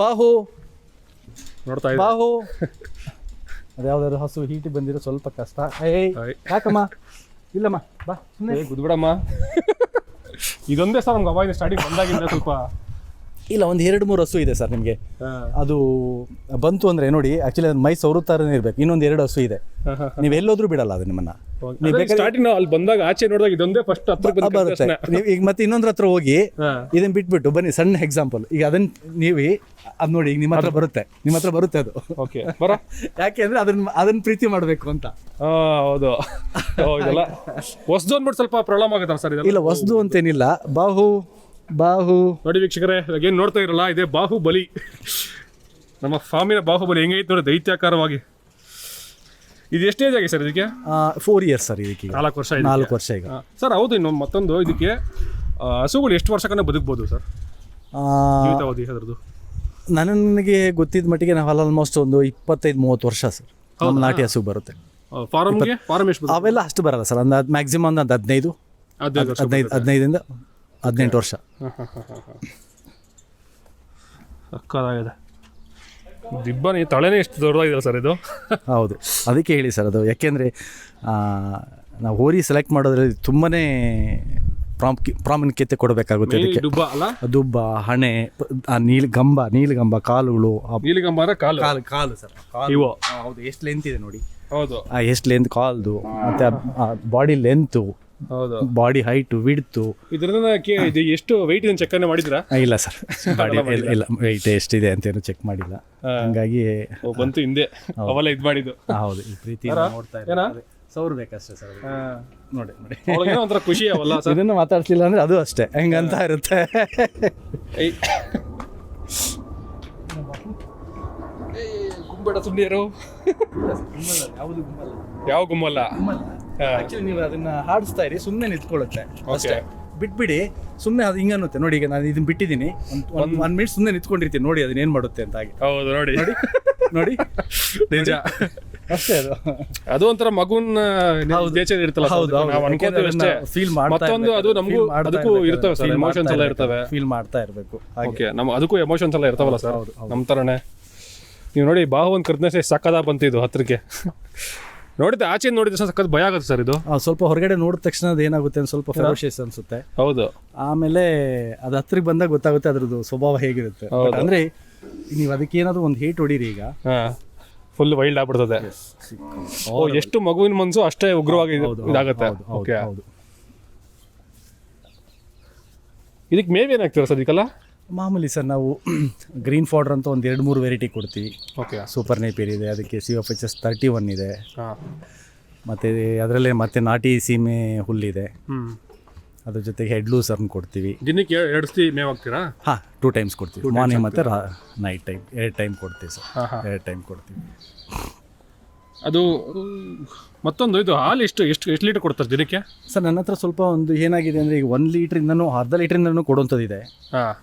ಬಾಹು ನೋಡ್ತಾ ಇದ್ದೀವಿ. ಬಾಹು ಅದ್ಯಾವ್ದಾದ್ರು ಹಸು ಹೀಟಿ ಬಂದಿರೋ ಸ್ವಲ್ಪ ಕಷ್ಟ. ಯಾಕಮ್ಮ? ಇಲ್ಲಮ್ಮ ಬಾ ಸುಮ್ಮನೆ ಗುದ್ಬಿಡಮ್ಮ. ಇದೊಂದೇ ಸರ್ ನಮ್ಗೆ ಅವಾಗ ಸ್ಟಾರ್ಟಿಂಗ್ ಬಂದಾಗಿಂದ ಸ್ವಲ್ಪ ಇಲ್ಲ, ಒಂದು 2-3 ಹಸು ಇದೆ ಸರ್ ನಿಮಗೆ. ಅದು ಬಂತು ಅಂದ್ರೆ ನೋಡಿ, ಆಕ್ಚುಲಿ ಅದು ಮೈ ಸೌರುತ್ತಾರನೇ ಇರ್ಬೇಕು. ಇನ್ನೊಂದು 2 ಹಸು ಇದೆ, ನೀವು ಎಲ್ಲೋದ್ರೂ ಬಿಡಲ್ಲ ಅದು ನಿಮ್ಮನ್ನ. ಸ್ಟಾರ್ಟಿಂಗ್ ಅಲ್ಲಿ ಬಂದಾಗ ಆಚೆ ನೋಡಿದಾಗ ಇದೊಂದೇ ಫಸ್ಟ್ ಹತ್ರ ಬರುತ್ತೆ. ನೀವು ಈಗ ಮತ್ತೆ ಇನ್ನೊಂದ್ರ ಹತ್ರ ಹೋಗಿ ಇದನ್ನ ಬಿಟ್ಬಿಟ್ಟು ಬನ್ನಿ. ಸಣ್ಣ ಎಕ್ಸಾಂಪಲ್, ಈಗ ಅದನ್ನ ನೀವು ಅದ್ ನೋಡಿ, ಈಗ ನಿಮ್ಮ ಹತ್ರ ಬರುತ್ತೆ ಅದು. ಓಕೆ, ಬರ. ಯಾಕೆ ಅಂದ್ರೆ ಅದನ್ನ ಪ್ರೀತಿ ಮಾಡ್ಬೇಕು ಅಂತ. ಹೌದು, ಇದೆಲ್ಲ ಹೊಸದು ಅಂದ್ಬಿಟ್ಟು ಸ್ವಲ್ಪ ಪ್ರಾಬ್ಲಮ್ ಆಗುತ್ತೆ ಸರ್. ಇಲ್ಲ, ಹೊಸದು ಅಂತೇನಿಲ್ಲ. ಬಾಹು ನೋಡಿ ವೀಕ್ಷಕರೇ, ಏನು ನೋಡ್ತಾ ಇರಲ್ಲ, ಇದೇ ಬಾಹುಬಲಿ, ನಮ್ಮ ಫಾರ್ಮಿನ ಬಾಹುಬಲಿ. ಹೆಂಗೈತೆ ನೋಡಿ, ದೈತ್ಯಾಕಾರವಾಗಿ. ಇದು ಎಷ್ಟು ಏಜ್ ಆಗಿದೆ ಸರ್ ಇದಕ್ಕೆ? 4 years ಸರ್ ಇದಕ್ಕೆ. 4 ವರ್ಷ. 4 ವರ್ಷ ಈಗ ಸರ್. ಹೌದು, ಇನ್ನೊಂದು ಮತ್ತೊಂದು, ಇದಕ್ಕೆ ಹಸುಗಳು ಎಷ್ಟು ವರ್ಷಕ್ಕನ್ನ ಬದುಕ್ಬೋದು ಸರ್, ಜೀವಿತಾವಧಿ ಅದರದ್ದು? ನನಗೆ ಗೊತ್ತಿದ್ದ ಮಟ್ಟಿಗೆ ನಾವು ಆಲ್ಮೋಸ್ಟ್ ಒಂದು 25-30 ವರ್ಷ ಸರ್ ನಮ್ಮ ನಾಟಿ ಹಸು ಬರುತ್ತೆ. ಫಾರಂ ಎಷ್ಟು? ಅವೆಲ್ಲ ಅಷ್ಟು ಬರಲ್ಲ ಸರ್, ಒಂದು ಮ್ಯಾಕ್ಸಿಮಮ್ ಒಂದು 15-18 ವರ್ಷ. ಸಕ್ಕತ್ತಾಗಿದೆ. ದಿಬ್ಬನೇ ತಳೆನೇ ಎಷ್ಟು ದೊಡ್ಡದಾಗಿದೆ ಸರ್ ಇದು. ಹೌದು, ಅದಕ್ಕೆ ಹೇಳಿ ಸರ್, ಅದು ಯಾಕೆಂದರೆ ನಾವು ಹೋರಿ ಸೆಲೆಕ್ಟ್ ಮಾಡೋದ್ರಲ್ಲಿ ತುಂಬಾ ಪ್ರಾಮುಖ್ಯತೆ ಕೊಡಬೇಕಾಗುತ್ತೆ. ಅದಕ್ಕೆ ದುಬ್ಬ, ಹಣೆ, ನೀಲಗಂಬ, ಕಾಲುಗಳು. ನೀಲಗಂಬ ಅಂದ್ರೆ ಕಾಲು ಸರ್, ಇವು. ಹೌದು, ಎಷ್ಟು ಲೆಂತ್ ಇದೆ ನೋಡಿ. ಹೌದು, ಎಷ್ಟು ಲೆಂತ್ ಕಾಲ್ದು, ಮತ್ತೆ ಬಾಡಿ ಲೆಂತು, ಹೌದು, ಬಾಡಿ ಹೈಟ್, ವಿಡ್ತು. ಇದರಿಂದ ಇದು ಎಷ್ಟು ವೆಯ್ಟ್ ಇದನ್ನು ಚೆಕ್ ಮಾಡಿದ್ರಾ? ಇಲ್ಲ ಸರ್, ಇಲ್ಲ, ವೆಯ್ಟ್ ಎಷ್ಟಿದೆ ಅಂತೇನು ಚೆಕ್ ಮಾಡಿಲ್ಲ. ಹಂಗಾಗಿ ಬಂತು ಹಿಂದೆ ಅವೆಲ್ಲ ಇದು ಮಾಡಿದ್ದು. ಹೌದು, ಈ ಪ್ರೀತಿ ನೋಡ್ತಾ ಇದ್ದಾರೆ, ಸೌರ್ಬೇಕಷ್ಟೇ ಸರ್. ನೋಡಿ ಒಂಥರ ಖುಷಿ ಅವಲ್ಲ ಸರ್. ಇದನ್ನು ಮಾತಾಡ್ತಿಲ್ಲ ಅಂದ್ರೆ ಅದು ಅಷ್ಟೇ ಹೆಂಗಂತ ಇರುತ್ತೆ. ಗುಂಬೇಡ ಸುಮ್ಮನೆ ಯಾವ ಗುಮ್ಮಲ್ಲ. ಆಕ್ಚುಲಿ ನೀವು ಅದನ್ನ ಹಾಡಿಸ್ತಾ ಇರಿ, ಸುಮ್ಮನೆ ನಿಂತ್ಕೊಳ್ಳುತ್ತೆ ಅಷ್ಟೇ. ಬಿಟ್ಬಿಡಿ, ಸುಮ್ಮನೆ ಅದು ಹಿಂಗನ್ನುತ್ತೆ. ನೋಡಿ, ಈಗ ನಾನು ಇದನ್ನ ಬಿಟ್ಟಿದ್ದೀನಿ, ಒಂದು 1 minute ಸುಮ್ಮನೆ ನಿಂತ್ಕೊಂಡಿರ್ತೀನಿ, ನೋಡಿ ಅದನ್ನ ಏನ್ ಮಾಡುತ್ತೆ ಅಂತ. ಹಾಗೆ ಹೌದು, ನೋಡಿ ನಿಜ ಅಷ್ಟೇ. ಅದು ಒಂಥರ ಮಗುನ ನೇಚರ್ ಇರ್ತಲ್ಲ, ನಾವು ಅನ್ಕೊಂತೀವಿ ಅಷ್ಟೇ. ಫೀಲ್ ಮಾಡ್ತಾ ಮತ್ತೊಂದು ಅದು ನಮಗೂ ಅದಕ್ಕೂ ಇರ್ತವೆ ಸರ್, ಎಮೋಷನ್ಸ್ ಎಲ್ಲ ಇರ್ತವೆ. ಫೀಲ್ ಮಾಡ್ತಾ ಇರಬೇಕು. ಓಕೆ, ಅದಕ್ಕೂ ಎಮೋಷನ್ಸ್ ಎಲ್ಲ ಇರ್ತಾವಲ್ಲ ಸರ್, ನಮ್ಮ ಥರನೇ. ನೀವು ನೋಡಿ, ಬಾಹು ಒಂದು ಕರ್ದನೆ ಸಕ್ಕದ ಬಂತಿದ್ದು ಹತ್ರಕ್ಕೆ ನೋಡಿದ್ರೆ, ಆಚೆ ನೋಡಿದ್ರೆ ಸಕ್ಕತ್ ಭಯ ಆಗುತ್ತೆ ಸರ್ ಇದು. ಸ್ವಲ್ಪ ಹೊರಗಡೆ ನೋಡಿದ ತಕ್ಷಣ ಅದು ಏನಾಗುತ್ತೆ ಅಂತ ಸ್ವಲ್ಪ ಫೆರೋಷಿಯಸ್ ಅನ್ಸುತ್ತೆ. ಹೌದು, ಆಮೇಲೆ ಅದು ಹತ್ರಕ್ಕೆ ಬಂದಾಗ ಗೊತ್ತಾಗುತ್ತೆ ಅದ್ರದ್ದು ಸ್ವಭಾವ ಹೇಗಿರುತ್ತೆ. ಅಂದ್ರೆ ನೀವು ಅದಕ್ಕೆ ಏನಾದ್ರು ಒಂದು ಹೇಟ್ ಹೊಡೀರಿ, ಈಗ ಫುಲ್ ವೈಲ್ಡ್ ಆಗ್ಬಿಡ್ತದೆ. ಎಷ್ಟು ಮಗುವಿನ ಮನಸ್ಸು ಅಷ್ಟೇ ಉಗ್ರವಾಗಿ ಇದಾಗುತ್ತೆ. ಇದಕ್ಕೆ ಮೇವ್ ಏನಾಗ್ತೀರಾ ಸರ್ ಇದಕ್ಕೆಲ್ಲ? ಮಾಮೂಲಿ ಸರ್, ನಾವು ಗ್ರೀನ್ ಫಾಡರ್ ಅಂತ ಒಂದು 2-3 ವೆರೈಟಿ ಕೊಡ್ತೀವಿ. ಓಕೆ, ಸೂಪರ್ ನೇಪಿಯರ್ ಇದೆ, ಅದಕ್ಕೆ CFHS 31 ಇದೆ, ಮತ್ತು ಅದರಲ್ಲೇ ಮತ್ತೆ ನಾಟಿ ಸೀಮೆ ಹುಲ್ಲಿದೆ. ಅದ್ರ ಜೊತೆಗೆ ಹೆಡ್ ಲೂಸರ್ನ ಕೊಡ್ತೀವಿ. ದಿನಕ್ಕೆ 2 ಸತಿ ಮೇವ್ ಹಾಕ್ತೀರಾ? 2 times ಕೊಡ್ತೀವಿ, ಮಾರ್ನಿಂಗ್ ಮತ್ತು ನೈಟ್ ಟೈಮ್ 2 time ಕೊಡ್ತೀವಿ ಸರ್. 2 time ಕೊಡ್ತೀವಿ. ಅದು ಮತ್ತೊಂದು, ಇದು ಹಾಲು ಎಷ್ಟು ಲೀಟರ್ ಕೊಡ್ತಾರೆ ದಿನಕ್ಕೆ ಸರ್? ನನ್ನ ಹತ್ರ ಸ್ವಲ್ಪ ಒಂದು ಏನಾಗಿದೆ ಅಂದರೆ, ಈಗ 1 ಲೀಟ್ರಿಂದನೂ ಅರ್ಧ ಲೀಟ್ರಿಂದನೂ ಕೊಡುವಂಥದ್ದಿದೆ.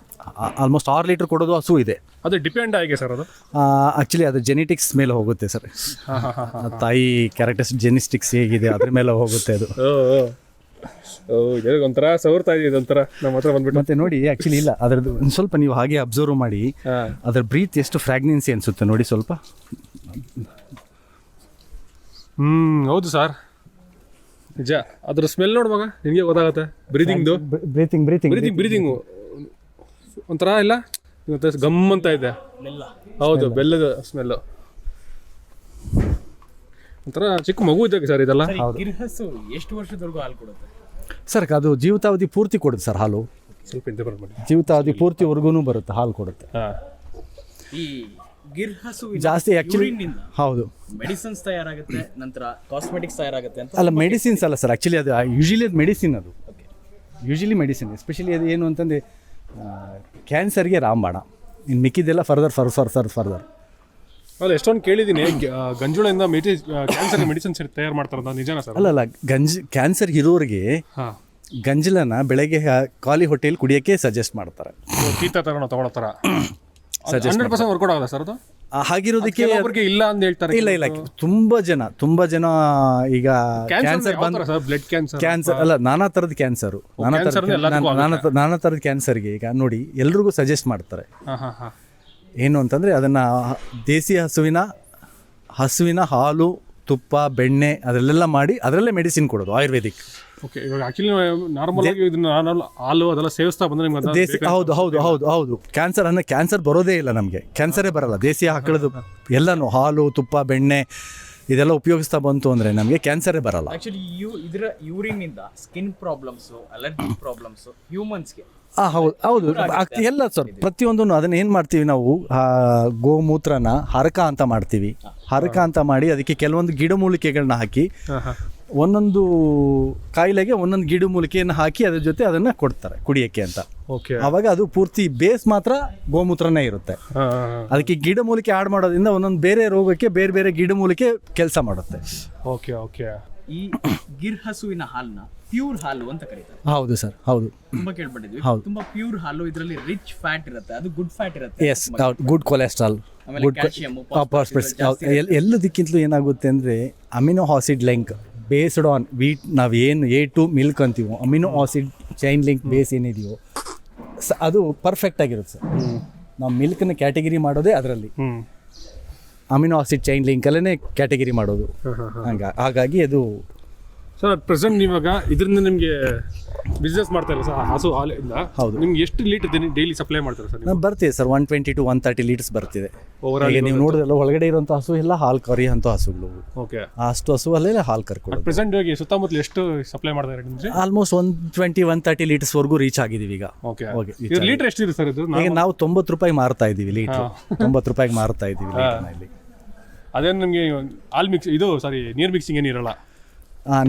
ಆಲ್ಮೋಸ್ಟ್ 6 ಲೀಟರ್ ಕೊಡೋದು ಹಸು ಇದೆ. ಅದು ಡಿಪೆಂಡ್ ಆಗಿದೆ ಸರ್. ಅದು ಆ್ಯಕ್ಚುಲಿ ಅದು ಜೆನೆಟಿಕ್ಸ್ ಮೇಲೆ ಹೋಗುತ್ತೆ ಸರ್. ತಾಯಿ ಕ್ಯಾರೆಕ್ಟರ್ಸ್ ಜೆನೆಟಿಕ್ಸ್ ಹೇಗಿದೆ ಅದ್ರ ಮೇಲೆ ಹೋಗುತ್ತೆ ಅದು. ಒಂಥರ ಸವರ್ತಾ ಇದೆ ಒಂಥರ ನಮ್ಮ ಹತ್ರ ಬಂದ್ಬಿಟ್ಟು. ಮತ್ತೆ ನೋಡಿ, ಆ್ಯಕ್ಚುಲಿ ಇಲ್ಲ, ಅದ್ರದ್ದು ಒಂದು ಸ್ವಲ್ಪ ನೀವು ಹಾಗೆ ಅಬ್ಸರ್ವ್ ಮಾಡಿ, ಅದ್ರ ಬ್ರೀತ್ ಎಷ್ಟು ಫ್ರಾಗ್ನೆನ್ಸಿ ಅನಿಸುತ್ತೆ ನೋಡಿ ಸ್ವಲ್ಪ. ಹೌದು ಸರ್, ನಿಜ. ಅದ್ರ ಸ್ಮೆಲ್ ನೋಡುವಾಗ ನಿಮಗೆ ಗೊತ್ತಾಗುತ್ತೆ. ಬ್ರೀದಿಂಗು ಒಂಥರ ಇಲ್ಲ, ಗಮ್ ಅಂತ ಇದೆ. ಹೌದು, ಬೆಲ್ಲದ ಸ್ಮೆಲ್ಲು. ಒಂಥರ ಚಿಕ್ಕ ಮಗು ಇದ್ದಾಗ ಸರ್ ಇದೆಲ್ಲ. ಎಷ್ಟು ವರ್ಷದವರೆಗೂ ಹಾಲು ಕೊಡುತ್ತೆ ಸರ್? ಅದು ಜೀವಿತಾವಧಿ ಪೂರ್ತಿ ಕೊಡುತ್ತೆ ಸರ್ ಹಾಲು. ಸ್ವಲ್ಪ ಹಿಂದೆ ಬರ್ಬೋದು. ಜೀವಿತಾವಧಿ ಪೂರ್ತಿವರೆಗೂ ಬರುತ್ತೆ, ಹಾಲು ಕೊಡುತ್ತೆ. ಈ ಗಿರ್ ಹಸು ಜಾಸ್ತಿ ಆ್ಯಕ್ಚುಲಿ ಹೌದು ಮೆಡಿಸಿನ್ಸ್ ತಯಾರಾಗುತ್ತೆ, ನಂತರ ಕಾಸ್ಮೆಟಿಕ್ಸ್ ತಯಾರಾಗುತ್ತೆ ಅಂತ. ಅಲ್ಲ ಮೆಡಿಸಿನ್ಸ್ ಅಲ್ಲ ಸರ್, ಆ್ಯಕ್ಚುಲಿ ಅದು ಯೂಶಲಿ ಅದು ಮೆಡಿಸಿನ್, ಅದು ಯೂಶಲಿ ಮೆಡಿಸಿನ್. ಎಸ್ಪೆಷಲಿ ಅದು ಏನು ಅಂತಂದರೆ ಕ್ಯಾನ್ಸರ್ಗೆ ರಾಮಬಾಣ, ಇನ್ನು ಮಿಕ್ಕಿದ್ದೆಲ್ಲ ಫರ್ದರ್. ಅಲ್ಲ ಎಷ್ಟೊಂದು ಕೇಳಿದ್ದೀನಿ ಗಂಜುಳಿಂದ ಕ್ಯಾನ್ಸರ್ ಮೆಡಿಸಿನ್ಸ್ ತಯಾರು ಮಾಡ್ತಾರಂತ, ನಿಜನಾ ಸರ್? ಅಲ್ಲ ಕ್ಯಾನ್ಸರ್ ಇರೋರಿಗೆ ಗಂಜಲನ ಬೆಳಗ್ಗೆ ಖಾಲಿ ಹೊಟ್ಟೆಯಲ್ಲಿ ಕುಡಿಯೋಕ್ಕೆ ಸಜೆಸ್ಟ್ ಮಾಡ್ತಾರೆ. ಕೀತ ತಗೊಳ್ಳೋ ಥರ 100% ವರ್ಕೌಟ್ ಆಗಲ್ಲ ಸರ್ ಅದು? ಹಾಗಿರೋದಕ್ಕೆ ಇಲ್ಲ ಅಂತ ಹೇಳ್ತಾರೆ. ಇಲ್ಲ ತುಂಬಾ ಜನ ಈಗ ಕ್ಯಾನ್ಸರ್ ಬ್ಲಡ್ ಕ್ಯಾನ್ಸರ್ ಅಲ್ಲ, ನಾನಾ ಥರದ ಕ್ಯಾನ್ಸರು, ನಾನಾ ಥರದ ಕ್ಯಾನ್ಸರ್ಗೆ ಈಗ ನೋಡಿ ಎಲ್ರಿಗೂ ಸಜೆಸ್ಟ್ ಮಾಡ್ತಾರೆ ಏನು ಅಂತಂದರೆ ಅದನ್ನು ದೇಸಿ ಹಸುವಿನ ಹಾಲು, ತುಪ್ಪ, ಬೆಣ್ಣೆ ಅದರಲ್ಲೆಲ್ಲ ಮಾಡಿ ಅದರಲ್ಲೇ ಮೆಡಿಸಿನ್ ಕೊಡೋದು, ಆಯುರ್ವೇದಿಕ್. ಓಕೆ, ಇವಾಗ ಆ್ಯಕ್ಚುಲಿ ನಾರ್ಮಲ್ ಆಗಿ ಇದನ್ನ ಹಾಲು ಅದೆಲ್ಲ ಸೇವಿಸ್ತಾ ಬಂದರೆ ನಿಮ್ಗೆ ದೇಸಿ ಹೌದು ಕ್ಯಾನ್ಸರ್ ಬರೋದೇ ಇಲ್ಲ, ನಮಗೆ ಕ್ಯಾನ್ಸರೇ ಬರಲ್ಲ. ದೇಸಿ ಹಾಕೊಳ್ಳೋದು ಎಲ್ಲನೂ ಹಾಲು, ತುಪ್ಪ, ಬೆಣ್ಣೆ ಇದೆಲ್ಲ ಉಪಯೋಗಿಸ್ತಾ ಬಂತು ಅಂದರೆ ನಮಗೆ ಕ್ಯಾನ್ಸರೇ ಬರಲ್ಲ. ಆ್ಯಕ್ಚುಲಿ ಇದರ ಯೂರಿನಿಂದ ಸ್ಕಿನ್ ಪ್ರಾಬ್ಲಮ್ಸು, ಅಲರ್ಜಿ ಪ್ರಾಬ್ಲಮ್ಸು ಹ್ಯೂಮನ್ಸ್ಗೆ ಹೌದು ಎಲ್ಲ ಸರ್. ಪ್ರತಿಯೊಂದೂ ಅದನ್ನ ಏನು ಮಾಡ್ತೀವಿ ನಾವು, ಗೋಮೂತ್ರನ ಹರಕ ಅಂತ ಮಾಡ್ತೀವಿ. ಹರಕ ಅಂತ ಮಾಡಿ ಅದಕ್ಕೆ ಕೆಲವೊಂದು ಗಿಡಮೂಲಿಕೆಗಳನ್ನ ಹಾಕಿ ಒಂದೊಂದು ಕಾಯಿಲೆಗೆ ಒಂದೊಂದು ಗಿಡಮೂಲಿಕೆಯನ್ನು ಹಾಕಿ ಅದ್ರ ಜೊತೆ ಅದನ್ನು ಕೊಡ್ತಾರೆ ಕುಡಿಯೋಕ್ಕೆ ಅಂತ. ಆವಾಗ ಅದು ಪೂರ್ತಿ ಬೇಸ್ ಮಾತ್ರ ಗೋಮೂತ್ರನೇ ಇರುತ್ತೆ. ಅದಕ್ಕೆ ಗಿಡಮೂಲಿಕೆ ಆಡ್ ಮಾಡೋದ್ರಿಂದ ಒಂದೊಂದು ಬೇರೆ ರೋಗಕ್ಕೆ ಬೇರೆ ಬೇರೆ ಗಿಡಮೂಲಿಕೆ ಕೆಲಸ ಮಾಡುತ್ತೆ. ಓಕೆ. ಈ ಗಿರ್ ಹಸುವಿನ ಹಾಲನ್ನ ಪ್ಯೂರ್ ಹಾಲು ಅಂತ ಕರೀತಾರೆ. ಹೌದು ಸರ್, ಹೌದು, ತುಂಬಾ ಕೇಳ್ಪಟ್ಟಿದ್ವಿ. ತುಂಬಾ ಪ್ಯೂರ್ ಹಾಲು, ಇದರಲ್ಲಿ ರಿಚ್ ಫ್ಯಾಟ್ ಇರುತ್ತೆ, ಅದು ಗುಡ್ ಫ್ಯಾಟ್ ಇರುತ್ತೆ. ಎಸ್, ಗುಡ್ ಕೊಲೆಸ್ಟ್ರಾಲ್, ಗುಡ್ ಎಲ್ಲದಕ್ಕಿಂತಲೂ ಏನಾಗುತ್ತೆ ಅಂದರೆ amino acid link based on wheat, ನಾವೇನು A2 ಮಿಲ್ಕ್ ಅಂತೀವೋ, amino acid chain link base ಏನಿದೆಯೋ ಅದು ಪರ್ಫೆಕ್ಟ್ ಆಗಿರುತ್ತೆ ಸರ್. ನಾವು ಮಿಲ್ಕ್ನ ಕ್ಯಾಟಗರಿ ಮಾಡೋದೇ ಅದರಲ್ಲಿ, ಅಮಿನೋ ಆಸಿಡ್ ಚೈನ್ ಲಿಂಕಲ್ಲೇ ಕ್ಯಾಟಗರಿ ಮಾಡೋದು. ಹಾಗಾಗಿ ಅದು ಸರ್ ಪ್ರೆಸೆಂಟ್ ಇವಾಗ ಇದರಿಂದ ನಿಮಗೆ ಬಿಸ್ನೆಸ್ ಮಾಡ್ತಾ ಇಲ್ಲ ಸರ್ ಹಸು ಹಾಲಿಂದ? ಹೌದು. ನಿಮ್ಗೆ ಎಷ್ಟು ಲೀಟರ್ ಡೈಲಿ ಸಪ್ಲೈ ಮಾಡ್ತಾರೆ ಸರ್? ನಾವು ಬರ್ತೀವಿ ಸರ್, 120 to 130 ಲೀಟರ್ಸ್ ಬರ್ತಿದೆ. ಈಗ ನೀವು ನೋಡಿದ್ರಲ್ಲ ಒಳಗಡೆ ಇರುವಂಥ ಹಸು ಎಲ್ಲ ಹಾಲು ಕರಿಯುವಂಥ ಹಸುಗಳು. ಓಕೆ, ಅಷ್ಟು ಹಸು ಅಲ್ಲೇ ಹಾಲು ಕರ್ಕೊಳ್ಳೋದು. ಪ್ರೆಸೆಂಟ್ ಇವಾಗ ಸುತ್ತಮುತ್ತಲು ಎಷ್ಟು ಸಪ್ಲೈ ಮಾಡ್ತಾರೆ ನಿಮಗೆ? ಆಲ್ಮೋಸ್ಟ್ 120-130 ಲೀಟರ್ಸ್ವರೆಗೂ ರೀಚ್ ಆಗಿದ್ದೀವಿ ಈಗ. ಓಕೆ, ಲೀಟರ್ ಎಷ್ಟಿದೆ ಸರ್ ಇದು? ಈಗ ನಾವು 90 ರೂಪಾಯಿ ಮಾರ್ತಾ ಇದ್ದೀವಿ ಲೀಟರ್. 90 ರೂಪಾಯಿಗೆ ಮಾರ್ತಾ ಇದ್ದೀವಿ ಲೀಟರ್ನಲ್ಲಿ. ಅದೇನು ನಿಮಗೆ ಹಾಲು ಮಿಕ್ಸ್ ಇದು ನೀರು ಮಿಕ್ಸಿಂಗ್ ಏನಿರಲ್ಲ?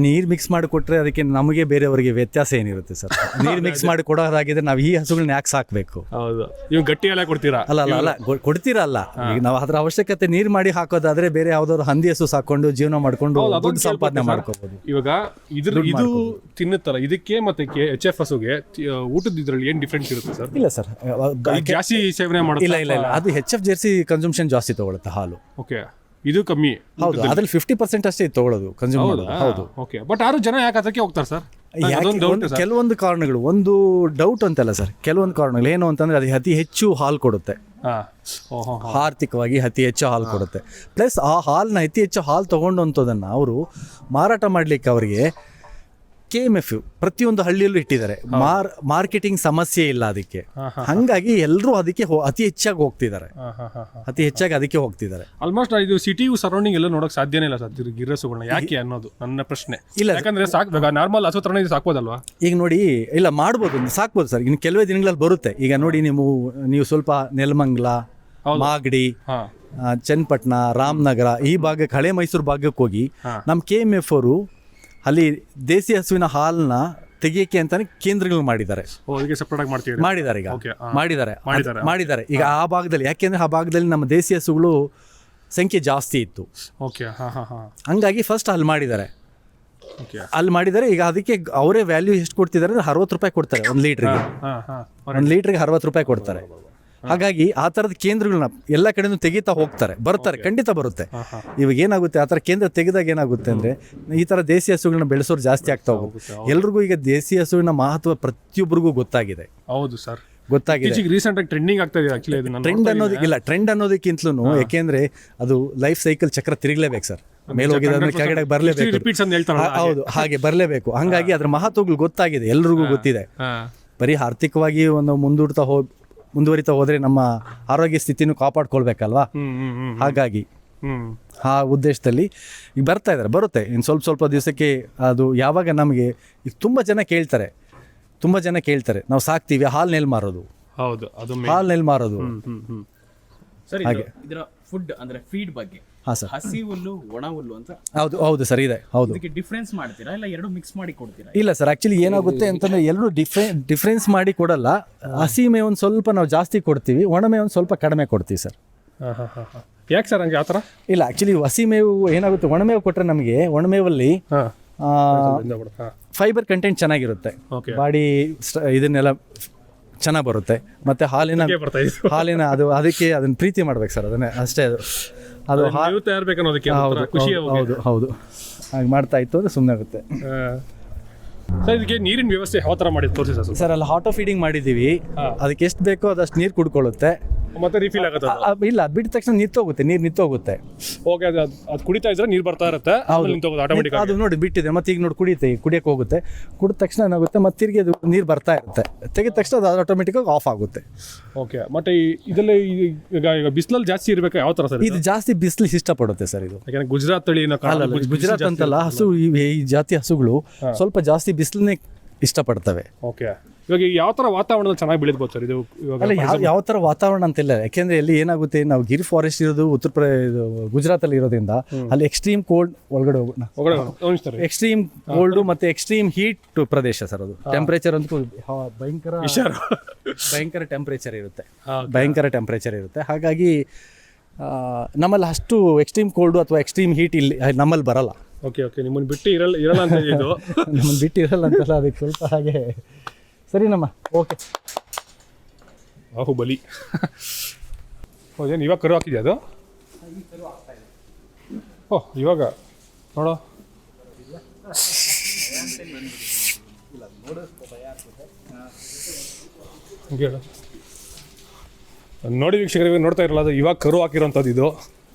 ನೀರು ಮಿಕ್ಸ್ ಮಾಡಿ ಕೊಟ್ಟರೆ ಅದಕ್ಕೆ ನಮಗೆ ಬೇರೆಯವರಿಗೆ ವ್ಯತ್ಯಾಸ ಏನಿರುತ್ತೆ ಸರ್? ನೀರು ಮಿಕ್ಸ್ ಮಾಡಿ ಕೊಡೋದಾಗಿದ್ರೆ ನಾವು ಈ ಹಸುಗಳನ್ನ ಯಾಕೆ ಸಾಕಬೇಕು? ಹೌದು, ನೀವು ಗಟ್ಟಿ ಎಲ್ಲ ಕೊಡ್ತೀರಾ? ಅಲ್ಲ ಕೊಡ್ತೀರಲ್ಲ. ಈಗ ನಾವು ಅದರ ಅವಶ್ಯಕತೆ ನೀರು ಮಾಡಿ ಹಾಕೋದಾದ್ರೆ ಬೇರೆ ಯಾವ್ದಾದ್ರು ಹಂದಿ ಹಸು ಸಾಕೊಂಡು ಜೀವನ ಮಾಡ್ಕೊಂಡು ದುಡ್ಡು ಸಂಪಾದನೆ ಮಾಡ್ಕೋಬಹುದು. ಇವಾಗ ಇದು ತಿನ್ನುತ್ತಲ್ಲ, ಇದಕ್ಕೆ ಮತ್ತೆ HF ಹಸುಗೆ ಊಟದ ಇದ್ರಲ್ಲಿ ಏನ್ ಡಿಫ್ರೆನ್ಸ್ ಇರುತ್ತೆ ಸರ್? ಇಲ್ಲ ಸರ್, ಜಾಸ್ತಿ ಸೇವನೆ ಮಾಡೋದು ಇಲ್ಲ ಅದು HF ಜೆರ್ಸಿ ಕನ್ಸಂಪ್ಷನ್ ಜಾಸ್ತಿ ತಗೊಳುತ್ತೆ ಹಾಲು. ಓಕೆ, ಇದು ಕಮ್ಮಿ. ಹೌದು, ಅದ್ರಲ್ಲಿ 50% ಅಷ್ಟೇ ತಗೊಳ್ಳೋದು, ಕನ್ಸ್ಯೂಮ್ ಮಾಡೋದು. ಹೌದು. ಓಕೆ, ಬಟ್ ಯಾರು ಜನ ಯಾಕೆ ಅದಕ್ಕೆ ಹೋಗ್ತಾರೆ ಸರ್? ಕೆಲವೊಂದು ಕಾರಣಗಳು, ಒಂದು ಡೌಟ್ ಅಂತಲ್ಲ ಸರ್, ಕೆಲವೊಂದು ಕಾರಣಗಳು ಏನು ಅಂತಂದ್ರೆ ಅದು ಅತಿ ಹೆಚ್ಚು ಹಾಲು ಕೊಡುತ್ತೆ, ಆರ್ಥಿಕವಾಗಿ ಅತಿ ಹೆಚ್ಚು ಹಾಲು ಕೊಡುತ್ತೆ. ಪ್ಲಸ್ ಆ ಹಾಲನ್ನ ಅತಿ ಹೆಚ್ಚು ಹಾಲು ತಗೊಂಡಂಥದನ್ನು ಅವರು ಮಾರಾಟ ಮಾಡಲಿಕ್ಕೆ ಅವರಿಗೆ KMF ಪ್ರತಿಯೊಂದು ಹಳ್ಳಿಯಲ್ಲೂ ಇಟ್ಟಿದ್ದಾರೆ. ಮಾರ್ಕೆಟಿಂಗ್ ಸಮಸ್ಯೆ ಇಲ್ಲ ಅದಕ್ಕೆ. ಹಂಗಾಗಿ ಎಲ್ಲರೂ ಅದಕ್ಕೆ ಅತಿ ಹೆಚ್ಚಾಗಿ ಹೋಗ್ತಿದ್ದಾರೆ. ಆಲ್ಮೋಸ್ಟ್ ಇದು ಸಿಟಿ ಸರೌಂಡಿಂಗ್ ಎಲ್ಲ ನೋಡಕ್ ಸಾಧ್ಯನೇ ಇಲ್ಲ ಸರ್ ಗಿರ್ರಸುಗಳನ್ನ, ಯಾಕೆ ಅನ್ನೋದು ನನ್ನ ಪ್ರಶ್ನೆ. ಇಲ್ಲ, ಯಾಕಂದ್ರೆ ಸಾಕ್ಬೇಕು, ನಾರ್ಮಲ್ ಹಸು ತರ ಸಾಕ್ಬೋದಲ್ವಾ? ಈಗ ನೋಡಿ, ಇಲ್ಲ ಮಾಡ್ಬೋದು, ಸಾಕ್ಬೋದು ಸರ್. ಇನ್ನು ಕೆಲವೇ ದಿನಗಳಲ್ಲಿ ಬರುತ್ತೆ. ಈಗ ನೋಡಿ, ನೀವು ಸ್ವಲ್ಪ ನೆಲಮಂಗಲ, ಮಾಗಡಿ, ಚನ್ನಪಟ್ಟಣ, ರಾಮನಗರ ಈ ಭಾಗಕ್ಕೆ, ಹಳೆ ಮೈಸೂರು ಭಾಗಕ್ಕೆ ಹೋಗಿ ನಮ್ಮ KMF ಅವರು ಅಲ್ಲಿ ದೇಸಿ ಹಸುವಿನ ಹಾಲನ್ನ ತೆಗಿಯಕ್ಕೆ ಅಂತಾನೆ ಕೇಂದ್ರಗಳು ಮಾಡಿದ್ದಾರೆ. ಮಾಡಿದ್ದಾರೆ ಈಗ ಆ ಭಾಗದಲ್ಲಿ. ಯಾಕೆಂದ್ರೆ ಆ ಭಾಗದಲ್ಲಿ ನಮ್ಮ ದೇಸಿ ಹಸುಗಳು ಸಂಖ್ಯೆ ಜಾಸ್ತಿ ಇತ್ತು. ಹಂಗಾಗಿ ಫಸ್ಟ್ ಅಲ್ಲಿ ಮಾಡಿದ್ದಾರೆ. ಈಗ ಅದಕ್ಕೆ ಅವರೇ ವ್ಯಾಲ್ಯೂ ಎಷ್ಟು ಕೊಡ್ತಿದ್ದಾರೆ ಅಂದ್ರೆ 60 ರೂಪಾಯಿ ಕೊಡ್ತಾರೆ ಒಂದು ಲೀಟ್ರಿಗೆ. 60 ರೂಪಾಯಿ ಕೊಡ್ತಾರೆ. ಹಾಗಾಗಿ ಆ ಥರದ ಕೇಂದ್ರಗಳನ್ನ ಎಲ್ಲ ಕಡೆನೂ ತೆಗಿತಾ ಹೋಗ್ತಾರೆ, ಬರ್ತಾರೆ, ಖಂಡಿತ ಬರುತ್ತೆ. ಇವಾಗ ಏನಾಗುತ್ತೆ, ಆ ಥರ ಕೇಂದ್ರ ತೆಗೆದಾಗ ಏನಾಗುತ್ತೆ ಅಂದರೆ ಈ ಥರ ದೇಸಿ ಹಸುಗಳನ್ನ ಬೆಳೆಸೋರು ಜಾಸ್ತಿ ಆಗ್ತಾ ಹೋಗುತ್ತೆ. ಎಲ್ರಿಗೂ ಈಗ ದೇಸಿ ಹಸುವಿನ ಮಹತ್ವ ಪ್ರತಿಯೊಬ್ಬರಿಗೂ ಗೊತ್ತಾಗಿದೆ. ಹೌದು ಸರ್, ಗೊತ್ತಾಗಿದೆ. ರೀಸೆಂಟ್ ಆಗಿ ಟ್ರೆಂಡಿಂಗ್ ಆಗ್ತಾ ಇದೆ. ಟ್ರೆಂಡ್ ಅನ್ನೋದಕ್ಕಿಂತಲೂ ಯಾಕೆಂದ್ರೆ ಅದು ಲೈಫ್ ಸೈಕಲ್ ಚಕ್ರ ತಿರುಗಲೇಬೇಕು ಸರ್. ಮೇಲೆ ಹೋಗಿದ್ರೆ ಕೆಳಗಡೆ ಬರಲೇಬೇಕು. ಹೌದು, ಹಾಗೆ ಬರಲೇಬೇಕು. ಹಂಗಾಗಿ ಅದ್ರ ಮಹತ್ವಗಳು ಗೊತ್ತಾಗಿದೆ, ಎಲ್ರಿಗೂ ಗೊತ್ತಿದೆ. ಬರೀ ಆರ್ಥಿಕವಾಗಿ ಒಂದು ಮುಂದುವರಿತಾ ಹೋದ್ರೆ ನಮ್ಮ ಆರೋಗ್ಯ ಸ್ಥಿತಿನೂ ಕಾಪಾಡ್ಕೊಳ್ಬೇಕಲ್ವಾ? ಹಾಗಾಗಿ ಆ ಉದ್ದೇಶದಲ್ಲಿ ಈಗ ಬರುತ್ತೆ. ಇನ್ನು ಸ್ವಲ್ಪ ದಿವಸಕ್ಕೆ ಅದು ಯಾವಾಗ ನಮಗೆ ಈಗ ತುಂಬ ಜನ ಕೇಳ್ತಾರೆ ನಾವು ಸಾಕ್ತೀವಿ, ಹಾಲ್ನಲ್ಲಿ ಮಾರೋದು. ಹೌದು, ಹಾಲ್ನಲ್ಲಿ ಮಾರೋದು ಸರ್ ಇದರ ಫುಡ್ ಅಂದ್ರೆ ಫೀಡ್ ಬಗ್ಗೆ ಹಾಂ ಸರ್. ಹಸಿ ಹುಲ್ಲು ಒಣ ಹುಲ್ಲು ಅಂತ ಹೌದು ಹೌದು ಸರ್ ಇದೆ ಹೌದು. ಇದಕ್ಕೆ ಡಿಫ್ರೆನ್ಸ್ ಮಾಡ್ತೀರಾ ಇಲ್ಲ ಎರಡು ಮಿಕ್ಸ್ ಮಾಡಿ ಕೊಡ್ತೀರಾ? ಇಲ್ಲ ಸರ್, ಆ್ಯಕ್ಚುಲಿ ಏನಾಗುತ್ತೆ ಅಂತಂದರೆ ಎಲ್ಲರೂ ಡಿಫ್ರೆನ್ಸ್ ಮಾಡಿ ಕೊಡಲ್ಲ. ಹಸಿ ಮೇವು ಒಂದು ಸ್ವಲ್ಪ ನಾವು ಜಾಸ್ತಿ ಕೊಡ್ತೀವಿ, ಒಣ ಮೇವು ಒಂದು ಸ್ವಲ್ಪ ಕಡಿಮೆ ಕೊಡ್ತೀವಿ ಸರ್. ಯಾಕೆ ಸರ್ ಹಂಗೆ ಆ ಥರ? ಇಲ್ಲ, ಆ್ಯಕ್ಚುಲಿ ಹಸಿ ಮೇವು ಏನಾಗುತ್ತೆ, ಒಣಮೇವು ಕೊಟ್ಟರೆ ನಮಗೆ ಒಣಮೇವಲ್ಲಿ ಫೈಬರ್ ಕಂಟೆಂಟ್ ಚೆನ್ನಾಗಿರುತ್ತೆ, ಬಾಡಿ ಇದನ್ನೆಲ್ಲ ಚೆನ್ನಾಗಿ ಬರುತ್ತೆ. ಮತ್ತು ಹಾಲಿನ ಅದು ಅದಕ್ಕೆ ಅದನ್ನು ಪ್ರೀತಿ ಮಾಡ್ಬೇಕು ಸರ್, ಅದನ್ನೇ ಅಷ್ಟೇ. ಅದು ಹೌದು ಹೌದು ಹಾಗೆ ಮಾಡ್ತಾ ಇತ್ತು ಅಂದರೆ ಸುಮ್ಮನೆ ಆಗುತ್ತೆ ಸರ್. ಇದಕ್ಕೆ ನೀರಿನ ವ್ಯವಸ್ಥೆ ಯಾವ ಥರ ಮಾಡಿ ತೋರಿಸಿ ಸರ್? ಅಲ್ಲಿ ಆಟೋ ಫೀಡಿಂಗ್ ಮಾಡಿದ್ದೀವಿ, ಅದಕ್ಕೆ ಎಷ್ಟು ಬೇಕೋ ಅದಷ್ಟು ನೀರು ಕುಡ್ಕೊಳ್ಳುತ್ತೆ, ಮತ್ತೆ ರೀಫಿಲ್ ಆಗುತ್ತೆ. ಇಲ್ಲ, ಅದು ಬಿಟ್ಟ ತಕ್ಷಣ ನೀರು ನಿಂತೋಗುತ್ತೆ. ಓಕೆ, ಅದು ಕುಡಿತಾ ಇದ್ರೆ ನೀರು ಬರ್ತಾ ಇರುತ್ತೆ, ಆಟೋಮೆಟಿಕ್ ಅದು ನೋಡಿ ಬಿಟ್ಟಿದೆ. ಮತ್ತೆ ಈಗ ನೋಡಿ ಕುಡಿಯೋಕೆ ಹೋಗುತ್ತೆ, ಕುಡಿದ ತಕ್ಷಣ ಏನಾಗುತ್ತೆ, ಮತ್ತೆ ತಿರುಗಿ ಅದು ನೀರು ಬರ್ತಾ ಇರುತ್ತೆ, ತೆಗೆದ ತಕ್ಷಣ ಅದು ಆಟೋಮೆಟಿಕ್ಕಾಗಿ ಆಫ್ ಆಗುತ್ತೆ. ಓಕೆ, ಮತ್ತೆ ಇದರಲ್ಲಿ ಈಗ ಬಿಸಿಲಲ್ಲಿ ಜಾಸ್ತಿ ಇರಬೇಕು ಯಾವ ಥರ ಸರ್? ಇದು ಜಾಸ್ತಿ ಬಿಸಿಲು ಇಷ್ಟಪಡುತ್ತೆ ಸರ್. ಇದು ಯಾಕಂದ್ರೆ ಗುಜರಾತ್ ತಳಿ ಗುಜರಾತ್ ಅಂತಲ್ಲ, ಹಸು ಈ ಜಾತಿ ಹಸುಗಳು ಸ್ವಲ್ಪ ಜಾಸ್ತಿ ಬಿಸಿಲನ್ನೇ ಇಷ್ಟಪಡ್ತವೆ. ಓಕೆ, ಇವಾಗ ಯಾವ ಥರ ವಾತಾವರಣದಲ್ಲಿ ಚೆನ್ನಾಗಿ ಬೆಳೆದ್ಬೋದು ಸರ್ ಇದು? ಅಲ್ಲ, ಯಾವ ಥರ ವಾತಾವರಣ ಅಂತಿಲ್ಲ, ಯಾಕೆಂದರೆ ಇಲ್ಲಿ ಏನಾಗುತ್ತೆ, ನಾವು ಗಿರ್ ಫಾರೆಸ್ಟ್ ಇರೋದು ಗುಜರಾತಲ್ಲಿ ಇರೋದ್ರಿಂದ ಅಲ್ಲಿ ಎಕ್ಸ್ಟ್ರೀಮ್ ಕೋಲ್ಡ್ ಒಳಗಡೆ ಎಕ್ಸ್ಟ್ರೀಮ್ ಕೋಲ್ಡು ಮತ್ತು ಎಕ್ಸ್ಟ್ರೀಮ್ ಹೀಟ್ ಪ್ರದೇಶ ಸರ್. ಅದು ಟೆಂಪ್ರೇಚರ್ ಅಂತೂ ಭಯಂಕರ ಟೆಂಪ್ರೇಚರ್ ಇರುತ್ತೆ. ಹಾಗಾಗಿ ನಮ್ಮಲ್ಲಿ ಅಷ್ಟು ಎಕ್ಸ್ಟ್ರೀಮ್ ಕೋಲ್ಡು ಅಥವಾ ಎಕ್ಸ್ಟ್ರೀಮ್ ಹೀಟ್ ಇಲ್ಲಿ ನಮ್ಮಲ್ಲಿ ಬರಲ್ಲ. ಓಕೆ, ನಿಮ್ಮನ್ನು ಬಿಟ್ಟು ಇರಲ್ಲ ಅಂತ ಇದು ನಮ್ಮನ್ನು ಬಿಟ್ಟು ಇರಲ್ಲ ಅಂತಲ್ಲ, ಅದಕ್ಕೆ ಸ್ವಲ್ಪ ಹಾಗೆ ಸರಿನಮ್ಮ. ಓಕೆ, ಬಾಹುಬಲಿ. ಹೌದೇನು ಇವಾಗ ಕರು ಹಾಕಿದ್ಯಾ ಅದು? ಓಹ್, ಇವಾಗ ನೋಡೋ ನೋಡಿ ವೀಕ್ಷಕರಿಗೆ, ನೋಡ್ತಾ ಇರಲ್ಲ, ಅದು ಇವಾಗ ಕರು ಹಾಕಿರೋಂಥದ್ದು. ಇದು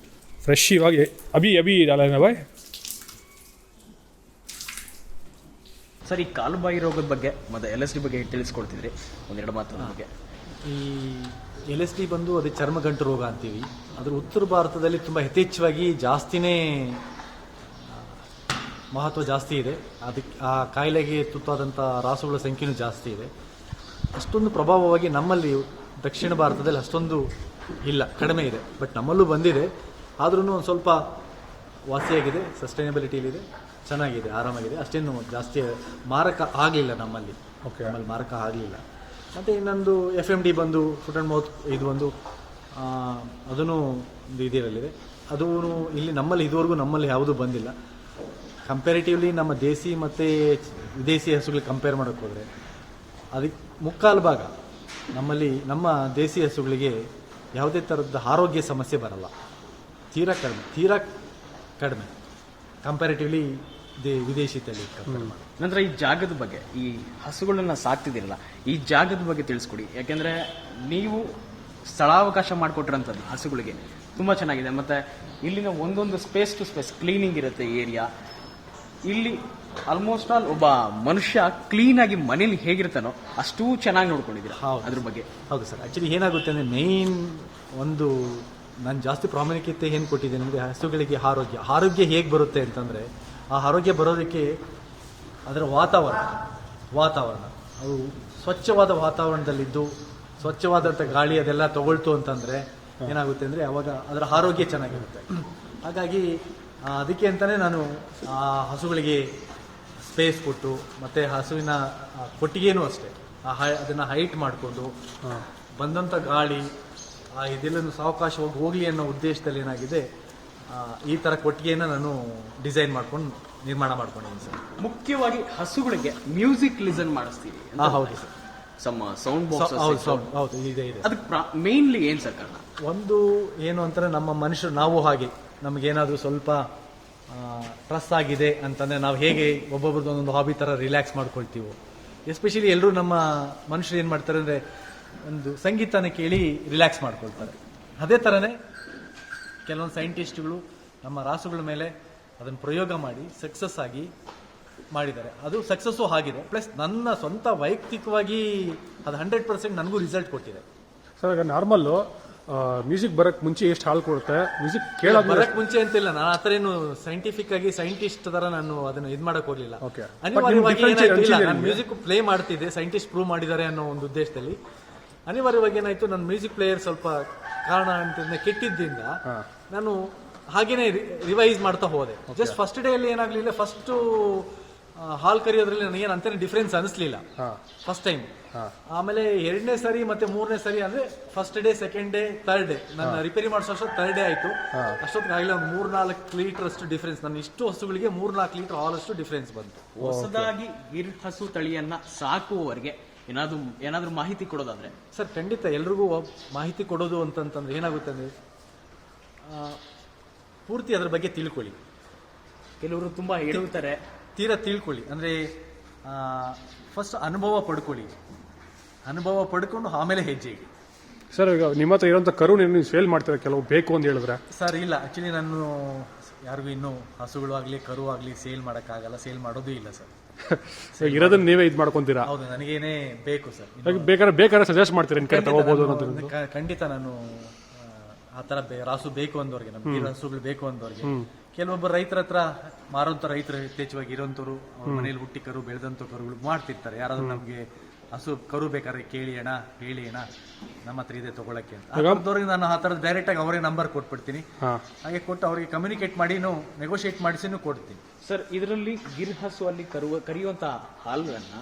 ಫ್ರೆಶ್ ಇವಾಗ ಅಭಿ ಅಲ್ಲ ಬಾಯ್. ಸರ್, ಈ ಕಾಲುಬಾಯಿ ರೋಗದ ಬಗ್ಗೆ ಮತ್ತು LSD ಬಗ್ಗೆ ತಿಳಿಸ್ಕೊಡ್ತಿದ್ರಿ, ಒಂದೆರಡು ಮಾತು ಬಗ್ಗೆ. ಈ LSD ಬಂದು ಅದೇ ಚರ್ಮಗಂಟು ರೋಗ ಅಂತೀವಿ. ಅದ್ರ ಉತ್ತರ ಭಾರತದಲ್ಲಿ ತುಂಬ ಯಥೇಚ್ಛವಾಗಿ ಜಾಸ್ತಿನೇ ಮಹತ್ವ ಜಾಸ್ತಿ ಇದೆ. ಅದಕ್ಕೆ ಆ ಕಾಯಿಲೆಗೆ ತುತ್ತಾದಂಥ ರಾಸುಗಳ ಸಂಖ್ಯೆಯೂ ಜಾಸ್ತಿ ಇದೆ. ಅಷ್ಟೊಂದು ಪ್ರಭಾವವಾಗಿ ನಮ್ಮಲ್ಲಿ ದಕ್ಷಿಣ ಭಾರತದಲ್ಲಿ ಅಷ್ಟೊಂದು ಇಲ್ಲ, ಕಡಿಮೆ ಇದೆ. ಬಟ್ ನಮ್ಮಲ್ಲೂ ಬಂದಿದೆ, ಆದ್ರೂ ಒಂದು ಸ್ವಲ್ಪ ವಾಸಿಯಾಗಿದೆ, ಸಸ್ಟೈನಬಿಲಿಟಿಲಿದೆ, ಚೆನ್ನಾಗಿದೆ, ಆರಾಮಾಗಿದೆ. ಅಷ್ಟೇನು ಜಾಸ್ತಿ ಮಾರಕ ಆಗಲಿಲ್ಲ ನಮ್ಮಲ್ಲಿ. ನಮ್ಮಲ್ಲಿ ಮಾರಕ ಆಗಲಿಲ್ಲ. ಮತ್ತು ಇನ್ನೊಂದು FMD ಬಂದು ಫುಟ್ ಆ್ಯಂಡ್ ಮೌತ್ ಇದು ಒಂದು ಅದೂ ಒಂದು ಇದರಲ್ಲಿದೆ. ಅದೂ ಇಲ್ಲಿ ನಮ್ಮಲ್ಲಿ ಇದುವರೆಗೂ ನಮ್ಮಲ್ಲಿ ಯಾವುದೂ ಬಂದಿಲ್ಲ. ಕಂಪ್ಯಾರಿಟಿವ್ಲಿ ನಮ್ಮ ದೇಸಿ ಮತ್ತು ವಿದೇಶಿ ಹಸುಗಳಿಗೆ ಕಂಪೇರ್ ಮಾಡೋಕ್ಕೆ ಹೋದರೆ ಅದಕ್ಕೆ ಮುಕ್ಕಾಲು ಭಾಗ ನಮ್ಮ ದೇಸಿ ಹಸುಗಳಿಗೆ ಯಾವುದೇ ಥರದ ಆರೋಗ್ಯ ಸಮಸ್ಯೆ ಬರಲ್ಲ. ತೀರಾ ಕಡಿಮೆ ಕಂಪ್ಯಾರಿಟಿವ್ಲಿ ವಿದೇಶಿ ತಳಿ. ನಂತರ ಈ ಜಾಗದ ಬಗ್ಗೆ, ಈ ಹಸುಗಳನ್ನ ಸಾಕ್ತಿದ್ದೀರಲ್ಲ, ಈ ಜಾಗದ ಬಗ್ಗೆ ತಿಳಿಸ್ಕೊಡಿ. ಯಾಕೆಂದರೆ ನೀವು ಸ್ಥಳಾವಕಾಶ ಮಾಡಿಕೊಟ್ಟಿರೋಂಥದ್ದು ಹಸುಗಳಿಗೆ ತುಂಬ ಚೆನ್ನಾಗಿದೆ. ಮತ್ತು ಇಲ್ಲಿನ ಒಂದೊಂದು ಸ್ಪೇಸ್ ಟು ಸ್ಪೇಸ್ ಕ್ಲೀನಿಂಗ್ ಇರುತ್ತೆ ಏರಿಯಾ. ಇಲ್ಲಿ ಆಲ್ಮೋಸ್ಟ್ ಆಲ್ ಒಬ್ಬ ಮನುಷ್ಯ ಕ್ಲೀನಾಗಿ ಮನೇಲಿ ಹೇಗಿರ್ತಾನೋ ಅಷ್ಟೂ ಚೆನ್ನಾಗಿ ನೋಡ್ಕೊಂಡಿದ್ದೀರಾ. ಅದ್ರ ಬಗ್ಗೆ? ಹೌದು ಸರ್. ಆ್ಯಕ್ಚುಲಿ ಏನಾಗುತ್ತೆ ಅಂದರೆ ಮೇಯ್ನ್ ಒಂದು ನಾನು ಜಾಸ್ತಿ ಪ್ರಾಮುಖ್ಯತೆ ಏನು ಕೊಟ್ಟಿದ್ದೇನೆ ಅಂದರೆ ಹಸುಗಳಿಗೆ ಆರೋಗ್ಯ ಹೇಗೆ ಬರುತ್ತೆ ಅಂತಂದರೆ, ಆ ಆರೋಗ್ಯ ಬರೋದಕ್ಕೆ ಅದರ ವಾತಾವರಣ ಅದು ಸ್ವಚ್ಛವಾದ ವಾತಾವರಣದಲ್ಲಿದ್ದು ಸ್ವಚ್ಛವಾದಂಥ ಗಾಳಿ ಅದೆಲ್ಲ ತಗೊಳ್ತು ಅಂತಂದರೆ ಏನಾಗುತ್ತೆ ಅಂದರೆ ಅವಾಗ ಅದರ ಆರೋಗ್ಯ ಚೆನ್ನಾಗಿರುತ್ತೆ. ಹಾಗಾಗಿ ಅದಕ್ಕೆ ಅಂತಲೇ ನಾನು ಆ ಹಸುಗಳಿಗೆ ಸ್ಪೇಸ್ ಕೊಟ್ಟು, ಮತ್ತು ಹಸುವಿನ ಕೊಟ್ಟಿಗೆನೂ ಅಷ್ಟೇ ಅದನ್ನು ಹೈಟ್ ಮಾಡಿಕೊಂಡು ಬಂದಂಥ ಗಾಳಿ ಇದೆಲ್ಲನೂ ಸಾವಕಾಶವಾಗಿ ಹೋಗಲಿ ಅನ್ನೋ ಉದ್ದೇಶದಲ್ಲಿ ಏನಾಗಿದೆ ಈ ಥರ ಕೊಟ್ಟಿಗೆಯನ್ನು ನಾನು ಡಿಸೈನ್ ಮಾಡ್ಕೊಂಡು ನಿರ್ಮಾಣ ಮಾಡ್ಕೊಂಡಿದ್ದೀನಿ ಸರ್. ಮುಖ್ಯವಾಗಿ ಹಸುಗಳಿಗೆ ಮ್ಯೂಸಿಕ್ ಲಿಸನ್ ಮಾಡಿಸ್ತೀವಿ. ಹೌದು ಸರ್. Sound box. ಹೌದು, ಇದೆ. ಅದಕ್ಕೆ ಮೇನ್ಲಿ ಏನು ಸರ್ ಕಾರಣ? ಒಂದು ಏನು ಅಂತಾರೆ, ನಮ್ಮ ಮನುಷ್ಯರು ನಾವು ಹಾಗೆ ನಮಗೇನಾದರೂ ಸ್ವಲ್ಪ ಸ್ಟ್ರೆಸ್ ಆಗಿದೆ ಅಂತಂದರೆ ನಾವು ಹೇಗೆ ಒಬ್ಬೊಬ್ರದ್ದು ಒಂದೊಂದು ಹಾಬಿ ಥರ ರಿಲ್ಯಾಕ್ಸ್ ಮಾಡ್ಕೊಳ್ತೀವೋ, ಎಸ್ಪೆಷಲಿ ಎಲ್ಲರೂ ನಮ್ಮ ಮನುಷ್ಯರು ಏನು ಮಾಡ್ತಾರೆ ಅಂದರೆ ಒಂದು ಸಂಗೀತನ ಕೇಳಿ ರಿಲ್ಯಾಕ್ಸ್ ಮಾಡ್ಕೊಳ್ತಾರೆ. ಅದೇ ಥರನೇ ಕೆಲವೊಂದು ಸೈಂಟಿಸ್ಟ್ಗಳು ನಮ್ಮ ರಾಸುಗಳ ಮೇಲೆ ಅದನ್ನು ಪ್ರಯೋಗ ಮಾಡಿ ಸಕ್ಸಸ್ ಆಗಿ ಮಾಡಿದ್ದಾರೆ. ಅದು ಸಕ್ಸಸ್ಸು ಆಗಿದೆ. ಪ್ಲಸ್ ನನ್ನ ಸ್ವಂತ ವೈಯಕ್ತಿಕವಾಗಿ ಅದು 100% ನನಗೂ ರಿಸಲ್ಟ್ ಕೊಟ್ಟಿದೆ ಸರ್. ಈಗ ನಾರ್ಮಲ್ಲು ಮ್ಯೂಸಿಕ್ ಬರೋಕ್ಕೆ ಮುಂಚೆ ಎಷ್ಟು ಹಾಲು ಕೊಡುತ್ತೆ? ಮ್ಯೂಸಿಕ್ ಕೇಳೋಕೆ ಬರೋಕ್ಕೆ ಮುಂಚೆ ಅಂತಿಲ್ಲ, ನಾನು ಆ ಥರ ಏನು ಸೈಂಟಿಫಿಕ್ ಆಗಿ ಸೈಂಟಿಸ್ಟ್ ಥರ ನಾನು ಅದನ್ನು ಇದು ಮಾಡೋಕೆ ಹೋಗಲಿಲ್ಲ. ಓಕೆ, ಅನಿವಾರ್ಯವಾಗಿ ನಾನು ಮ್ಯೂಸಿಕ್ ಪ್ಲೇ ಮಾಡ್ತಿದ್ದೆ, ಸೈಂಟಿಸ್ಟ್ ಪ್ರೂವ್ ಮಾಡಿದ್ದಾರೆ ಅನ್ನೋ ಒಂದು ಉದ್ದೇಶದಲ್ಲಿ. ಅನಿವಾರ್ಯವಾಗಿ ಏನಾಯಿತು, ನನ್ನ ಮ್ಯೂಸಿಕ್ ಪ್ಲೇಯರ್ ಸ್ವಲ್ಪ ಕಾರಣ ಅಂತ ಕೆಟ್ಟಿದ್ದರಿಂದ ನಾನು ಹಾಗೇನೆ ರಿವೈಸ್ ಮಾಡ್ತಾ ಹೋದೆ. ಜಸ್ಟ್ ಫಸ್ಟ್ ಡೇ ಅಲ್ಲಿ ಏನಾಗ್ಲಿಲ್ಲ, ಫಸ್ಟ್ ಹಾಲ್ ಕರಿಯೋದ್ರಲ್ಲಿ ನನಗೇನು ಅಂತೇನೆ ಡಿಫ್ರೆನ್ಸ್ ಅನಿಸ್ಲಿಲ್ಲ ಫಸ್ಟ್ ಟೈಮ್. ಆಮೇಲೆ 2ನೇ ಸರಿ ಮತ್ತೆ 3ನೇ ಸರಿ ಅಂದ್ರೆ first day, second day, third day ನನ್ನ ರಿಪೇರಿ ಮಾಡಿಸೋ ಅಷ್ಟೊತ್ತು ಥರ್ಡ್ ಡೇ ಆಯ್ತು. ಅಷ್ಟೊತ್ತಿಗೆ ಆಗಲಿ ಒಂದು 3-4 ಲೀಟರ್ ಅಷ್ಟು ಡಿಫ್ರೆನ್ಸ್, ನನ್ನ ಇಷ್ಟು ಹಸುಗಳಿಗೆ 4 ಲೀಟರ್ ಹಾಲ್ ಅಷ್ಟು ಡಿಫ್ರೆನ್ಸ್ ಬಂತು. ಹೊಸದಾಗಿ ಗಿರ್ ಹಸು ತಳಿಯನ್ನ ಸಾಕುವವರಿಗೆ ಏನಾದ್ರೂ ಮಾಹಿತಿ ಕೊಡೋದಾದ್ರೆ? ಸರ್ ಖಂಡಿತ ಎಲ್ರಿಗೂ ಮಾಹಿತಿ ಕೊಡೋದು ಅಂತಂತಂದ್ರೆ ಏನಾಗುತ್ತೆ ಅಂದ್ರೆ ಪೂರ್ತಿ ಅದ್ರ ಬಗ್ಗೆ ತಿಳ್ಕೊಳ್ಳಿ. ಕೆಲವರು ತುಂಬಾ ಹೇಳುತ್ತಾರೆ, ತೀರಾ ತಿಳ್ಕೊಳ್ಳಿ ಅಂದ್ರೆ ಫಸ್ಟ್ ಅನುಭವ ಪಡ್ಕೊಳ್ಳಿ, ಅನುಭವ ಪಡ್ಕೊಂಡು ಆಮೇಲೆ ಹೆಜ್ಜೆ ಇಡಿ. ಸರ್ ಈಗ ನಿಮ್ಮ ಹತ್ರ ಇರೋಂಥ ಕರು ನೀವು ಸೇಲ್ ಮಾಡ್ತೀರಾ, ಕೆಲವು ಬೇಕು ಅಂತ ಹೇಳಿದ್ರೆ? ಸರ್ ಇಲ್ಲ, ಆಕ್ಚುಲಿ ನಾನು ಯಾರಿಗೂ ಇನ್ನೂ ಹಸುಗಳು ಆಗಲಿ ಕರು ಆಗಲಿ ಸೇಲ್ ಮಾಡೋಕ್ಕಾಗಲ್ಲ, ಸೇಲ್ ಮಾಡೋದು ಇಲ್ಲ ಸರ್. ಇರೋದನ್ನ ನೀವೇ ಇದು ಮಾಡ್ಕೊಂತೀರಾ? ಹೌದು, ನನಗೇನೇ ಬೇಕು ಸರ್. ಬೇಕಾದ್ರೆ ಸಜೆಸ್ಟ್ ಮಾಡ್ತೀರಾ ಇನ್ ಕಡೆ ತಗೋಬಹುದು ಅಂತ? ಖಂಡಿತ ನಾನು ಆ ಥರ ರಾಸು ಬೇಕು ಅಂದವ್ರಿಗೆ, ನಮ್ಗೆ ಹಸುಗಳು ಬೇಕು ಅಂದವ್ರಿಗೆ, ಕೆಲವೊಬ್ಬರು ರೈತರ ಹತ್ರ ಮಾರೋಂಥ ರೈತರು ಯಥೇಚ್ಛವಾಗಿ ಇರೋಂಥವ್ರು ಅವ್ರ ಮನೇಲಿ ಹುಟ್ಟಿ ಕರು ಬೆಳೆದಂಥ ಕರುಗಳು ಮಾಡ್ತಿರ್ತಾರೆ. ಯಾರಾದ್ರೂ ನಮಗೆ ಹಸು ಕರು ಬೇಕಾದ್ರೆ ಕೇಳಿ ಅಣ್ಣ, ಹೇಳಿ ಅಣ್ಣ, ನಮ್ಮ ಹತ್ರ ಇದೆ ತಗೊಳಕ್ಕೆ ಅಂತ ಅಂಥವ್ರಿಗೆ ನಾನು ಆ ಥರದ ಡೈರೆಕ್ಟ್ ಆಗಿ ಅವರಿಗೆ ನಂಬರ್ ಕೊಟ್ಬಿಡ್ತೀನಿ. ಹಾಗೆ ಕೊಟ್ಟು ಅವರಿಗೆ ಕಮ್ಯುನಿಕೇಟ್ ಮಾಡಿನೂ ನೆಗೋಷಿಯೇಟ್ ಮಾಡಿಸಿನೂ ಕೊಡ್ತೀನಿ. ಸರ್, ಇದರಲ್ಲಿ ಗಿರ್ ಹಸು ಅಲ್ಲಿ ಕರೆಯುವಂತ ಹಾಲುಗಳನ್ನ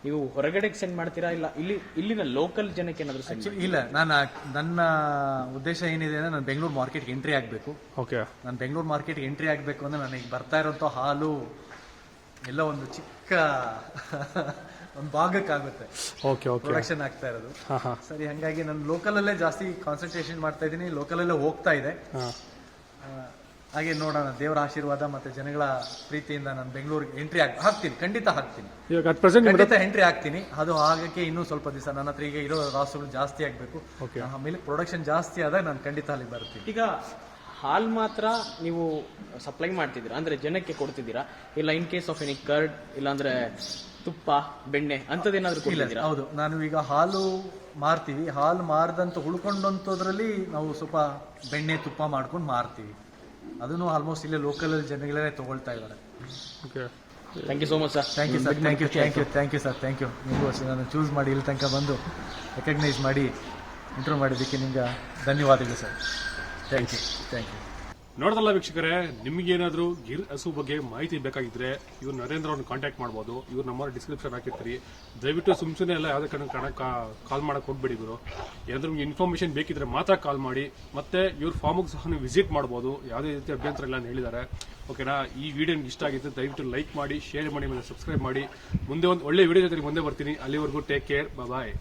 ನೀವು ಹೊರಗಡೆಗೆ ಸೆಂಡ್ ಮಾಡ್ತೀರಾ, ಇಲ್ಲ ಇಲ್ಲಿನ ಲೋಕಲ್ ಜನಕ್ಕೆ ಏನಾದ್ರು ಸೆಂಡ್? ಇಲ್ಲ, ನನ್ನ ಉದ್ದೇಶ ಏನಿದೆ ಅಂದ್ರೆ ನಾನು ಬೆಂಗಳೂರು ಮಾರ್ಕೆಟ್ಗೆ ಎಂಟ್ರಿ ಆಗಬೇಕು. ಓಕೆ, ನಾನು ಬೆಂಗಳೂರು ಮಾರ್ಕೆಟ್ಗೆ ಎಂಟ್ರಿ ಆಗಬೇಕು ಅಂದ್ರೆ ನನಗೆ ಬರ್ತಾ ಇರೋಂಥ ಹಾಲು ಎಲ್ಲ ಒಂದು ಚಿಕ್ಕ ಒಂದು ಭಾಗಕ್ಕಾಗುತ್ತೆ. ಓಕೆ ಓಕೆ, ಪ್ರೊಡಕ್ಷನ್ ಆಗ್ತಾ ಇರೋದು. ಸರಿ, ಹಂಗಾಗಿ ನಾನು ಲೋಕಲಲ್ಲೇ ಜಾಸ್ತಿ ಕಾನ್ಸಂಟ್ರೇಷನ್ ಮಾಡ್ತಾ ಇದ್ದೀನಿ, ಲೋಕಲಲ್ಲೇ ಹೋಗ್ತಾ ಇದೆ. ಹಾಗೆ ನೋಡೋಣ, ದೇವರ ಆಶೀರ್ವಾದ ಮತ್ತೆ ಜನಗಳ ಪ್ರೀತಿಯಿಂದ ನಾನು ಬೆಂಗಳೂರಿಗೆ ಎಂಟ್ರಿ ಹಾಕ್ತೀನಿ, ಖಂಡಿತ ಹಾಕ್ತೀನಿ, ಖಂಡಿತ ಎಂಟ್ರಿ ಆಗ್ತೀನಿ. ಅದು ಆಗಕ್ಕೆ ಇನ್ನೂ ಸ್ವಲ್ಪ ದಿವಸ, ನನ್ನ ಹತ್ರ ಈಗ ಇರೋ ರಾಸುಗಳು ಜಾಸ್ತಿ ಆಗಬೇಕು, ಆಮೇಲೆ ಪ್ರೊಡಕ್ಷನ್ ಜಾಸ್ತಿ ಆದಾಗ ನಾನು ಖಂಡಿತ ಅಲ್ಲಿ ಬರ್ತೀನಿ. ಈಗ ಹಾಲ್ ಮಾತ್ರ ನೀವು ಸಪ್ಲೈ ಮಾಡ್ತಿದ್ದೀರಾ ಅಂದ್ರೆ ಜನಕ್ಕೆ ಕೊಡ್ತಿದ್ದೀರಾ, ಇಲ್ಲ in case of any curd ಇಲ್ಲಾಂದ್ರೆ ತುಪ್ಪ, ಬೆಣ್ಣೆ ಅಂತದೇನಾದ್ರೂ ಕೊಡ್ತಿದ್ದೀರಾ? ಹೌದು, ನಾನು ಈಗ ಹಾಲು ಮಾರ್ತೀವಿ, ಹಾಲು ಮಾರ್ದಂತ ಉಳ್ಕೊಂಡಂಥದ್ರಲ್ಲಿ ನಾವು ಸ್ವಲ್ಪ ಬೆಣ್ಣೆ ತುಪ್ಪ ಮಾಡ್ಕೊಂಡು ಮಾರ್ತೀವಿ. ಅದನ್ನು ಆಲ್ಮೋಸ್ಟ್ ಇಲ್ಲೇ ಲೋಕಲ್ ಜನಗಳೇ ತಗೊಳ್ತಾ ಇದ್ದಾರೆ. Thank you so much sir. Thank you sir, thank you sir, thank you. ನೀವು ಅಷ್ಟೇ ನಾನು ಚೂಸ್ ಮಾಡಿ ಇಲ್ಲಿ ತನಕ ಬಂದು ರೆಕಗ್ನೈಸ್ ಮಾಡಿ ಇಂಟರ್ವ್ಯೂ ಮಾಡಿದ್ದಕ್ಕೆ ನಿಮ್ಗೆ ಧನ್ಯವಾದಗಳು ಸರ್. Thank you. ನೋಡ್ದಲ್ಲ ವೀಕ್ಷಕರೇ, ನಿಮ್ಗೇನಾದ್ರೂ ಗಿರ್ ಹಸು ಬಗ್ಗೆ ಮಾಹಿತಿ ಬೇಕಾಗಿದ್ರೆ ಇವ್ರು ನರೇಂದ್ರ ಅವ್ರನ್ನ ಕಾಂಟ್ಯಾಕ್ಟ್ ಮಾಡ್ಬೋದು. ಇವ್ರ ನಂಬರ್ ಡಿಸ್ಕ್ರಿಪ್ಷನ್ ಹಾಕಿರ್ತೀರಿ. ದಯವಿಟ್ಟು ಸುಮ್ಮನೆ ಎಲ್ಲ ಯಾವುದೇ ಕಾಲ್ ಮಾಡಕ್ಕೆ ಹೋಗ್ಬೇಡಿ. ಇವರು ಏನಾದ್ರೂ ನಿಮ್ಗೆ ಇನ್ಫಾರ್ಮೇಷನ್ ಬೇಕಿದ್ರೆ ಮಾತ್ರ ಕಾಲ್ ಮಾಡಿ. ಮತ್ತೆ ಇವ್ರ ಫಾರ್ಮ್ಗೆ ಸಹ ನೀವು ವಿಸಿಟ್ ಮಾಡ್ಬೋದು, ಯಾವುದೇ ರೀತಿ ಅಭ್ಯಂತರ ಇಲ್ಲ ಅಂತ ಹೇಳಿದ್ದಾರೆ. ಓಕೆನಾ? ಈ ವಿಡಿಯೋ ನಿಮ್ಗೆ ಇಷ್ಟ ಆಗಿತ್ತು ದಯವಿಟ್ಟು ಲೈಕ್ ಮಾಡಿ, ಶೇರ್ ಮಾಡಿ, ಮತ್ತೆ ಸಬ್ಸ್ಕ್ರೈಬ್ ಮಾಡಿ. ಮುಂದೆ ಒಂದು ಒಳ್ಳೆ ವಿಡಿಯೋ ಜೊತೆ ಮುಂದೆ ಬರ್ತೀನಿ. ಅಲ್ಲಿವರೆಗೂ ಟೇಕ್ ಕೇರ್, ಬಾಯ್.